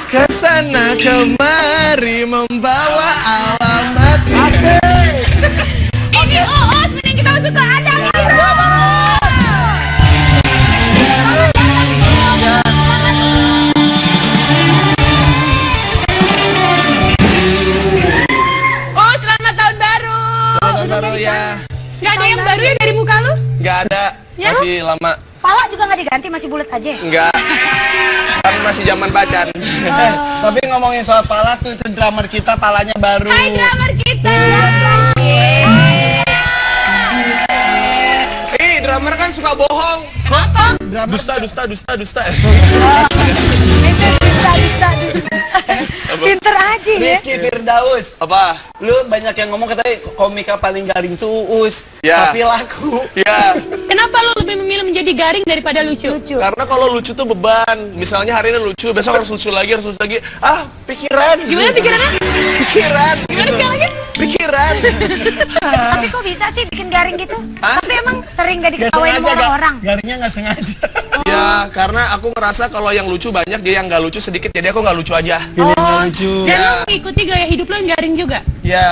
Kesana kemari membawa alamat. Ini Uus, mending kita masuk ke Adam. Oh, selamat tahun baru. Tahun baru ya. Gak ada yang baru ya dari muka lu? Nggak ada. Ya? Masih lama. Pala juga nggak diganti, masih bulat aja. Nggak. Kan masih zaman pacan. Tapi ngomongin soal pala tuh, itu drummer kita palanya baru. Hai drummer kita. Drummer kan suka bohong. Kenapa? Dusta. Pinter aja ya. Rizky Firdaus. Apa? Lu banyak yang ngomong katanya komika paling garing tuh Uus. Ya. Tapi laku. Ya. Kenapa lu lebih memilih menjadi garing daripada lucu? Karena kalau lucu tuh beban. Misalnya hari ini lucu, besok harus lucu lagi. Ah, pikiran. Gimana pikirannya? Pikiran. Gimana sekali lagi? Pikiran. Tapi kok bisa sih bikin garing gitu? Hah? Tapi emang sering gak Gak diketawain sama sengaja, orang-orang. garingnya nggak sengaja. Ya, karena aku ngerasa kalau yang lucu banyak, dia yang nggak lucu sedikit. Jadi aku nggak lucu aja. Ini nggak lucu. Dan Ya. lu mengikuti gaya hidup lu yang garing juga? Ya,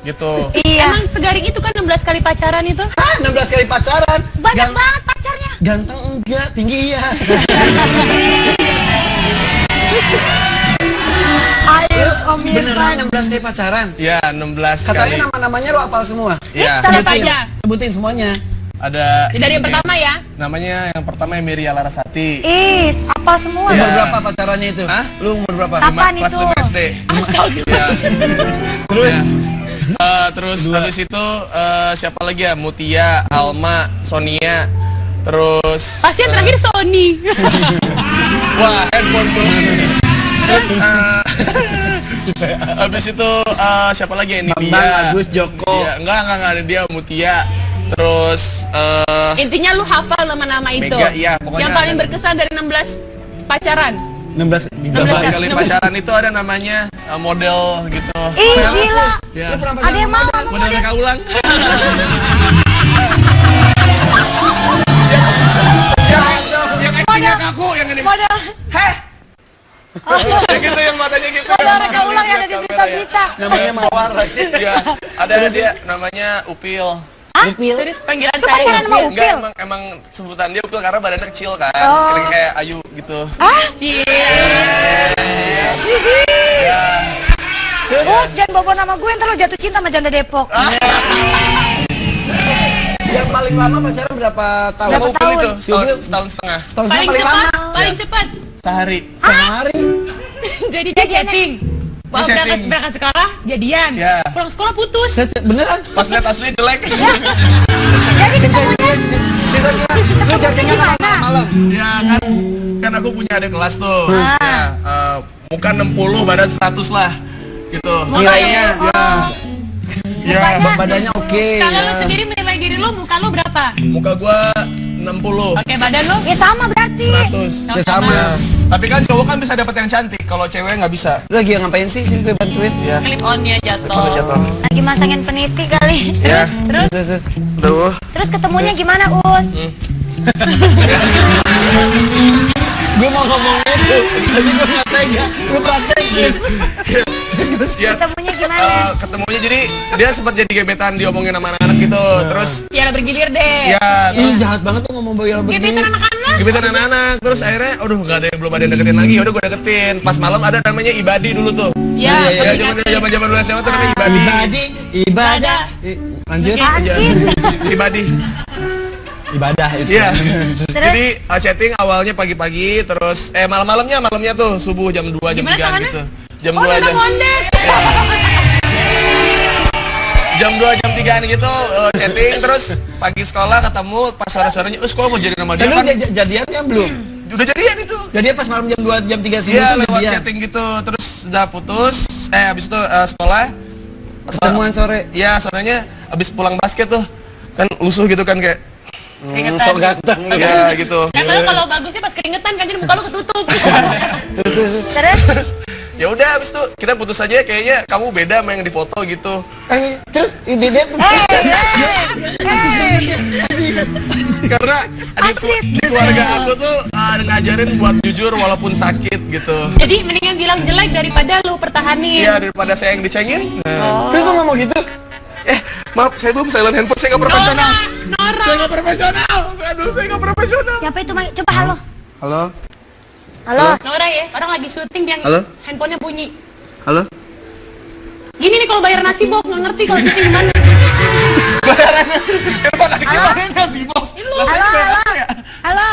gitu. Iya. Emang segaring itu kan 16 kali pacaran itu? Ah, 16 kali pacaran. Banyak banget pacarnya. Ganteng enggak, tinggi iya. Ayo, Om Beneran Irfan. 16 kali pacaran. Ya, 16 Katanya kali. nama-namanya lu hafal semua. Ya, Siapa aja? Sebutin semuanya. ada Dari yang pertama ya? namanya yang pertama Emilia Larasati. Apa semua? Iya. Umur berapa pacarannya itu? Hah? Lu umur berapa? Kapan Kelas itu? 5 SD. Astaga. Ya. Terus? Ya. Terus habis itu siapa lagi ya? Mutia, Alma, Sonia. Terus Pasti yang terakhir Sony. wah, handphone tuh. Terus habis itu siapa lagi ini Bambang, dia? Agus, Joko. Iya, enggak ada dia, Mutia. Terus Intinya lu hafal nama-nama itu. Mega, iya, pokoknya Yang paling ada. berkesan dari 16 pacaran. 16 berapa kali pacaran itu ada namanya model gitu. Ih, gila. Ya. Ada yang mau sama Model model. kaulang. yang actingnya kaku, yang ini. Model. Heh. Yang gitu, yang matanya gitu. Model reka ulang yang ada di berita-berita. Namanya Mawar lagi. Ya, ada dia namanya Upil. Upil. Serius panggilan Itu saya. pacaran sama Upil? Enggak, emang sebutan dia Upil karena badannya kecil kan. Oh. Kayak Ayu gitu. Cie. Oh, jangan bawa nama gue, ntar lo jatuh cinta sama janda Depok. Yang paling lama pacaran berapa tahun? Sama Upil itu Si Upil setahun setengah. setahun Paling paling cepat, lama. paling cepat. Sehari. Sehari. Jadi dia chatting. Bawa Chatting. berangkat sekolah, jadian. Ya. Pulang sekolah putus. Beneran? Pas lihat asli jelek. Jadi ketemunya Cerita gimana? Lu chattingnya malam? Ya kan aku punya ada kelas tuh. Ya, muka 60 badan 100 lah. Gitu. Nilainya. Ya, Badannya oke. Kalau lu sendiri menilai diri lu, muka lu berapa? muka gua 60. Oke, badan lu? ya sama berarti. 100. Ya sama. Tapi kan cowok kan bisa dapat yang cantik, kalau cewek nggak bisa. Lu lagi ngapain sih? Sini gue bantuin. Ya. Clip on-nya jatuh. Kalau jatuh. Lagi masangin peniti kali. Ya. Terus. Aduh. Terus ketemunya gimana, Us? Gue mau ngomong itu, tapi gue nggak tega. Gue praktekin. Ya. Ketemunya gimana? Ketemunya jadi dia sempat jadi gebetan diomongin sama anak-anak gitu. Terus Ya bergilir deh. ya Ih terus jahat banget tuh ngomong boyol begini. Gebetan anak-anak. gebetan anak-anak. Terus akhirnya aduh nggak ada yang belum ada yang deketin lagi. Udah gue deketin. Pas malam ada namanya Ibadi dulu tuh. Ya, Ya zaman dulu SMA tuh namanya Ibadi. Ibadah. Lanjut. Apaan sih? Ibadi. Ibadah itu. Iya. Terus? Jadi chatting awalnya pagi-pagi, terus malamnya tuh subuh jam 2 jam Gimana, 3 kemana? gitu. Jam Oh, 2 jam mondek. jam 2 jam 3-an gitu chatting, terus pagi sekolah ketemu pas sore-sorenya, sekolah mau jadi nama dia Lu kan. jadiannya belum? Udah jadian itu. Jadian pas malam jam 2 jam 3 siang Iya, itu lewat jadian. chatting gitu. Terus udah putus, habis itu sekolah. Ketemuan sore. Iya, sorenya habis pulang basket tuh. Kan lusuh gitu kan kayak Keringetan. Sok ganteng lu. ya gitu. Kan kalau bagusnya pas keringetan kan jadi muka lu ketutup. Terus. Terus? Ya udah habis itu kita putus aja, kayaknya kamu beda sama yang di foto gitu. Terus ide dia tuh. Karena di keluarga aku tuh ngajarin buat jujur walaupun sakit gitu. Jadi mendingan bilang jelek daripada lu pertahanin. Iya, daripada saya yang dicengin. Terus lu ngomong gitu? Maaf, saya belum silent handphone, saya nggak profesional. Nora. Saya nggak profesional. Aduh, saya nggak profesional. Siapa itu? Coba halo. Halo? Halo. Nora ya, orang lagi syuting yang Halo? handphonenya bunyi. Halo? Gini nih kalau bayar nasi box nggak ngerti kalau syuting gimana. Bayarannya, handphone lagi mana sih bos? Lah saya Halo, bayar halo. ya. Halo.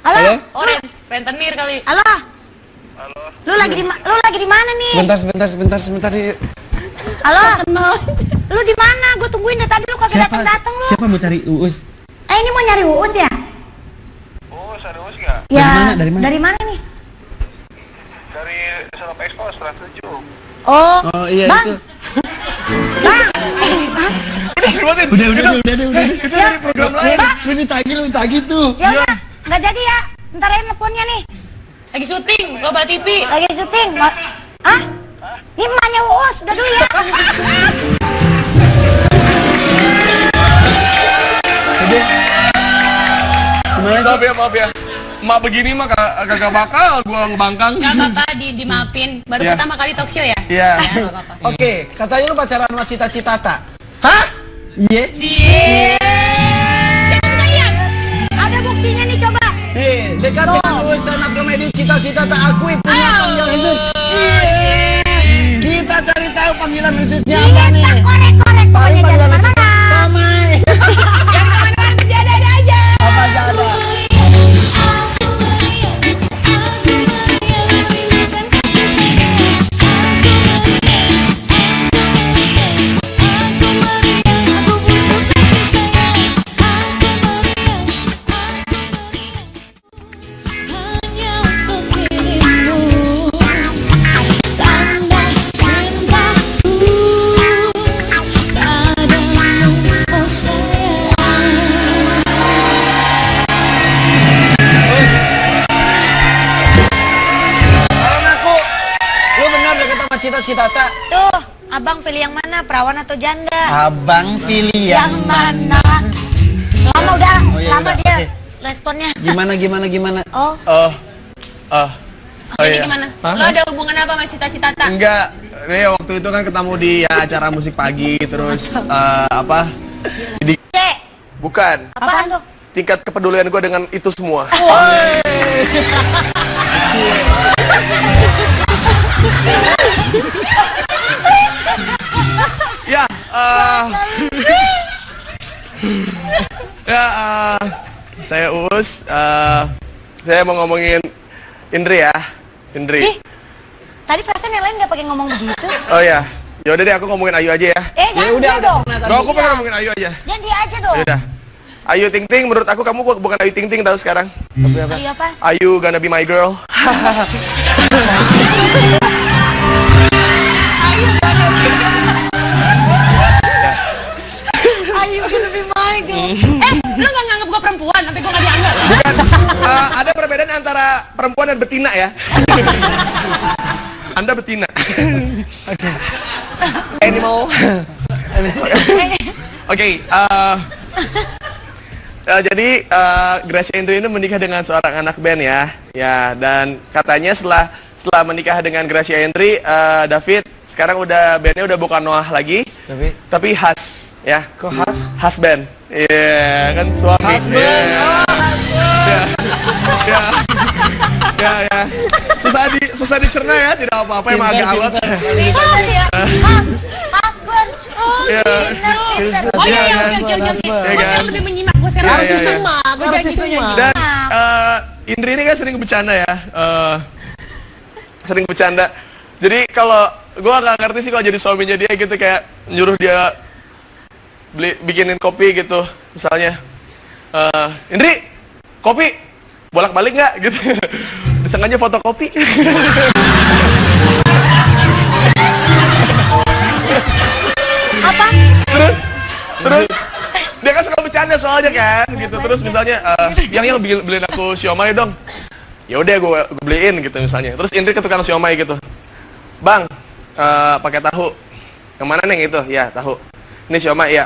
Halo. Oren, rentenir kali. Halo. Lu lagi di mana nih? Sebentar. Halo. Lu di mana? Gue tungguin dari tadi lu kagak datang lu. Siapa mau cari Uus? Ini mau nyari Uus ya? Uus, ada Uus nggak? Ya. Dari mana? Dari mana nih? Dari Salop Expo, setelah 7. Oh. Oh iya Bang. itu. Bang. Udah. Itu dari program lain. Lu ditagih tuh. Ya udah, nggak jadi ya. Ntar aja teleponnya nih. Lagi syuting, Global TV. Lagi syuting. Hah? Ini emaknya Uus, udah dulu ya. Maaf ya. Emak begini mah kagak bakal gua ngebangkang. Gak apa-apa, dimaafin. Baru Ya. pertama kali talk show ya? Iya. Ya, gak apa-apa. Oke, katanya lu pacaran sama Cita-Citata. Hah? Iya. Cie. Jangan kalian. Ada buktinya nih, coba. Dekat dengan Uus stand up comedy Cita-Citata akui punya panggilan khusus. Cie. Kita cari tahu panggilan khususnya apa nih? Korek-korek Paling pokoknya panggilan jangan khusus Samai. ada aja. Apa aja? Hanya untuk dirimu, tanda cintaku padamu, oh sayang. Kalau ngaku, lu benar deket sama Cita-Citata. Tuh, abang pilih yang mana? Perawan atau janda? Abang pilih Yang mana? Lama udah, Oh, iya, lama udah, dia oke. responnya. Gimana? Oh, Jadi iya. gimana? Hah? Lo ada hubungan apa sama cita-cita? Enggak. Waktu itu kan ketemu di acara musik pagi, terus apa? C. Bukan. Apaan tuh? Tingkat kepedulian gue dengan itu semua. Ya, saya Uus. saya mau ngomongin Indri ya. Indri. Ih, tadi perasaan yang lain nggak pakai ngomong begitu. Oh ya. Ya udah deh aku ngomongin Ayu aja ya. Jangan dia dong. Gak, aku pengen ngomongin Ayu aja. Dan dia aja dong. Ya udah. Ayu Ting Ting, menurut aku kamu bukan Ayu Ting Ting tahu sekarang. Ayu apa? Ayu gonna be my girl. Ayu gonna be my girl. Lu nggak nganggap gua perempuan, sampai gua nggak dianggap. Bukan. Ada perbedaan antara perempuan dan betina ya. Anda betina. Animal. Oke. Jadi Gracia Indri ini menikah dengan seorang anak band ya. Ya, dan katanya setelah menikah dengan Gracia Indri, David sekarang bandnya udah bukan Noah lagi, tapi Has ya. Kok Has? Husband. Iya, kan suami. Husband. Ya. Susah dicerna ya, tidak apa-apa, emang agak awet. Pintar ya. Husband. Iya. Pintar. Oh iya, Iya, oke. Iya, Gua kan? lebih menyimak, gua sekarang. Harus Iya. disimak, Gua harus janji, gua janji. disimak. Dan Indri ini kan sering bercanda ya, sering bercanda. Jadi kalau gue nggak ngerti sih kalau jadi suaminya dia gitu, kayak nyuruh dia bikinin kopi gitu, misalnya, Indri, kopi bolak-balik nggak gitu, disangkanya fotokopi. Apa? Terus dia kan suka bercanda soalnya kan gitu. Terus misalnya yang beliin aku siomay dong. Ya udah gue beliin gitu misalnya. Terus Indri ke tukang siomay gitu. Bang, pakai tahu. Yang mana neng itu? Ya, tahu. Ini siomay ya.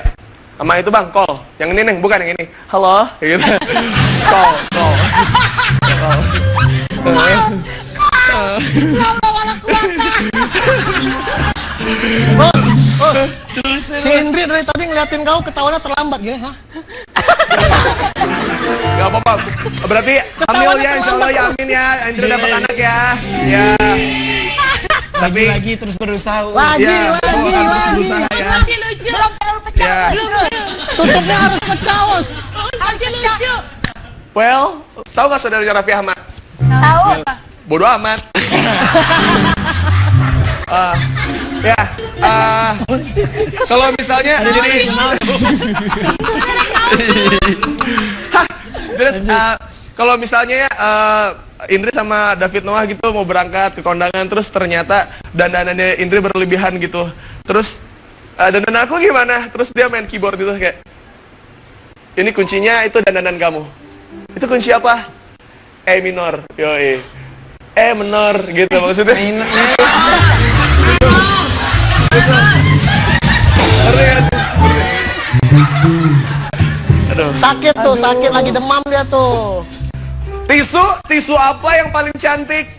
Sama itu bang, call. Yang ini neng, bukan yang ini. Halo, kayak gitu. Call. Bos, si Indri dari tadi ngeliatin kau ketawanya terlambat ya, hah? Gak apa-apa. Berarti hamil ya, insya Allah ya, amin ya. Indri dapat anak ya. Ya. Tapi Lagi terus berusaha. Lagi. ya. Masih lucu. Belum terlalu pecah. Ya. Tutupnya harus pecah, bos. Masih lucu. Well, tahu nggak saudaranya Raffi Ahmad? Tahu. Bodoh amat. Kalau misalnya jadi terus kalau misalnya ya Indri sama David Noah gitu mau berangkat ke kondangan, terus ternyata dandanannya Indri berlebihan gitu, terus dandanan aku gimana, terus dia main keyboard gitu kayak, ini kuncinya, itu dandanan kamu, itu kunci apa? E minor, yoi, E menor gitu maksudnya. Aduh. Sakit tuh, sakit lagi demam dia tuh. Tisu apa yang paling cantik?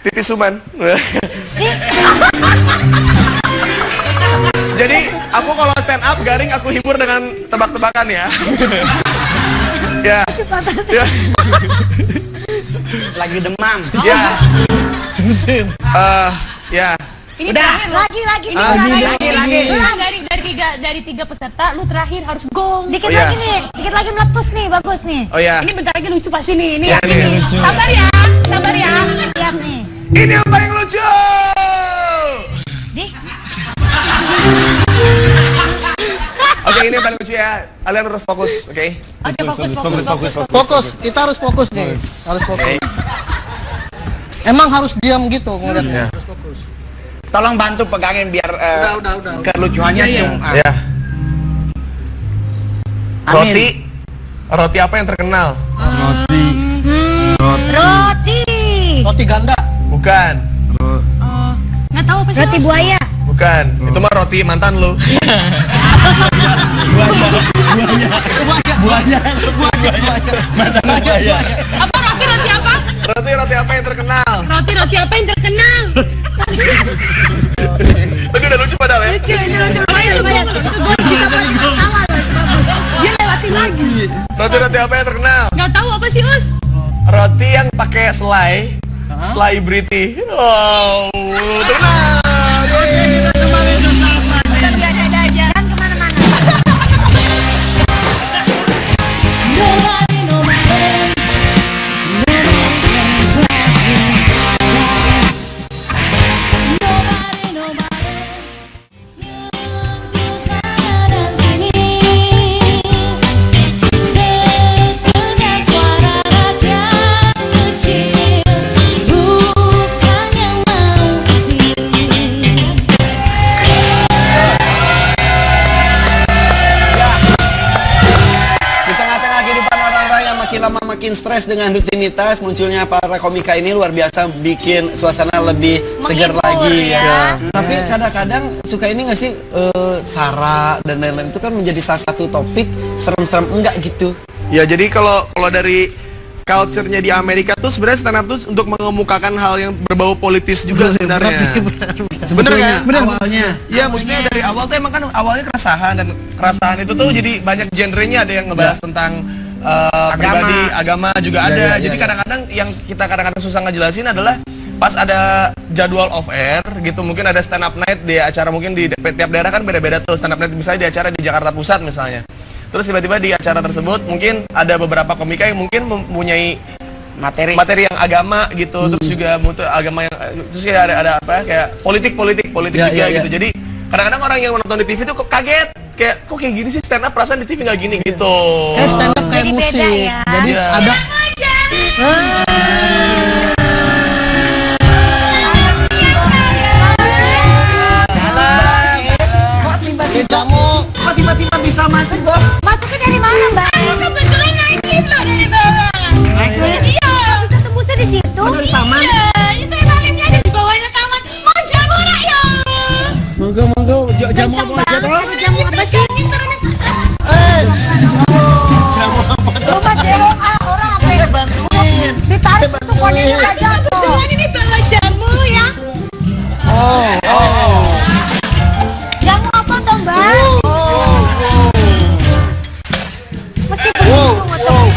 Titisuman. Jadi aku kalau stand up garing aku hibur dengan tebak-tebakan ya. Ya. Lagi demam. Ya. Ya. Ini Udah. terakhir. Lagi. Lagi. Dari tiga peserta, lu terakhir harus gong. Dikit Oh, iya. lagi nih. Dikit lagi meletus nih, bagus nih. Oh ya. Ini bentar lagi lucu pasti nih. Ini Ya, yakin nih, nih. lucu. Sabar ya. Siap nih. Ini yang paling lucu. Dih. Oke, ini yang paling lucu ya. Kalian harus fokus, oke? Oke, fokus. Fokus, kita harus fokus nih. Harus fokus. Emang harus diam gitu ngeliatnya. Harus fokus. Tolong bantu pegangin biar Udah. kelucuannya cium. Ya. Amin. Roti apa yang terkenal? Roti. Roti ganda. Bukan. Nggak tahu apa sih. Roti Mas? buaya. Bukan. Itu mah roti mantan lu. Buaya. Apa roti apa? Roti apa yang terkenal? Roti apa yang terkenal? Tadi udah lucu padahal ya. Lucu. Lumayan. Kita paling awal. Bagus. Dia lewatin lagi. Roti apa yang terkenal? Nggak tahu apa sih, Us? Roti yang pakai selai briti. Wow, terkenal. Ada aja. Dan kemana-mana. semakin stres dengan rutinitas, munculnya para komika ini luar biasa bikin suasana lebih segar Menghibur, lagi ya. Tapi kadang-kadang suka ini nggak sih SARA dan lain-lain itu kan menjadi salah satu topik serem-serem enggak gitu. Ya jadi kalau dari culture-nya di Amerika tuh sebenarnya stand up tuh untuk mengemukakan hal yang berbau politis juga sebenarnya. Sebenarnya kan? Awalnya. Ya maksudnya dari awal tuh emang kan awalnya keresahan, dan keresahan itu tuh jadi banyak genrenya, ada yang ngebahas tentang pribadi, agama juga ada. Jadi kadang-kadang yang kita kadang-kadang susah ngejelasin adalah pas ada jadwal off air gitu, mungkin ada stand up night di acara, mungkin di tiap daerah kan beda-beda tuh stand up night, misalnya di acara di Jakarta Pusat misalnya. Terus tiba-tiba di acara tersebut mungkin ada beberapa komika yang mungkin mempunyai materi yang agama gitu, terus juga agama yang terus ada apa kayak politik juga gitu. Jadi kadang-kadang orang yang menonton di TV tuh kok kaget, kok kayak gini sih stand up, perasaan di TV nggak gini gitu. Kayak stand up kayak Jadi beda musik. ya. Jadi ada jamu. Kok tiba-tiba bisa masuk tuh? Masuknya dari mana, Mbak? Kebetulan naik lift loh dari bawah. Naik lift? Iya. Bisa tembusnya di situ. Oh, dari taman? Iya, itu emang liftnya ada di bawahnya taman. Mau jamu rakyat. Monggo, jamu apa aja Banget, tuh? ada jamu apa sih? Jamu apa tuh? Rumah JOA orang apa Saya ya? bantuin. Ditarik tuh konenya nggak jatuh. Kebetulan ini bawa jamu ya. Jamu apa tuh, Mbak? Mesti begitu ngocok.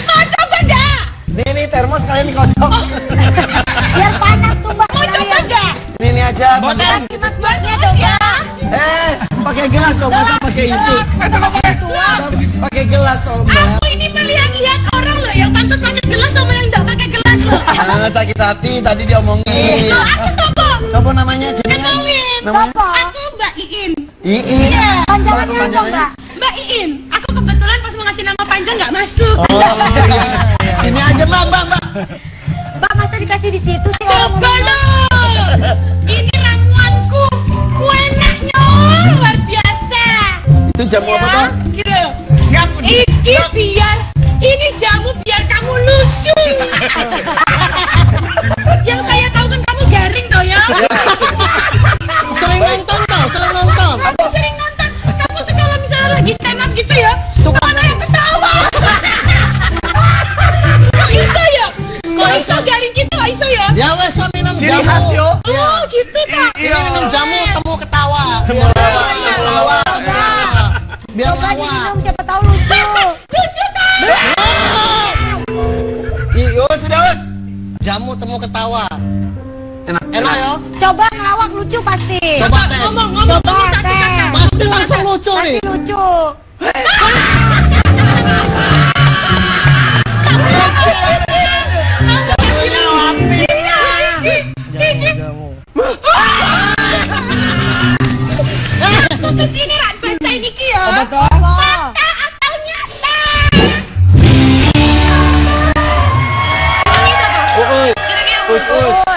Mau coba enggak? Nih termos kalian dikocok. Biar panas tuh, Mbak. Mau coba enggak? Ini aja. Nanti Mas buatnya dong, ya. Pakai gelas dong, masa pakai itu? Pakai gelas dong, Mbak. Aku ini melihat-lihat orang loh yang pantas pakai gelas sama yang enggak pakai gelas loh. Sakit hati tadi diomongin. Loh, aku sopo? Siapa namanya? Jenengan? Kenalin. Namanya? Sopo? Aku Mbak Iin. Iin. Iya. Panjangannya apa, Panjangannya? Mbak? Mbak Iin. Aku kebetulan pas mau ngasih nama panjang nggak masuk. Ini aja, Mbak. Mbak, masa dikasih di situ sih? orang Coba ngomongnya? loh. Ini ramuanku. Enaknya luar biasa. Itu jamu apa tuh? Gitu. Ini jamu biar kamu lucu. Yang saya tahu kan kamu garing toh ya. Sering nonton tau, sering nonton. Aku sering nonton. Kamu tuh kalau misalnya lagi stand up gitu ya, Suka ada yang ketawa. Kok iso ya? Kok iso garing gitu kok iso ya? Ya wes minum Ciri jamu. khas, yo. Oh gitu kak. Ini minum jamu temu ketawa. Biar ketawa. Biar Coba lawa. diminum, siapa tahu lucu. Lucu tak? Sudah, Us. Jamu temu ketawa. Enak. Enak ya? Coba ngelawak lucu pasti. Coba tes. Ngomong Coba satu tes. kata. Pasti langsung lucu Pasti nih. lucu. Kesini Rak, baca ini Ki ya. Apa tuh? Fakta atau nyata? Ini siapa? Us.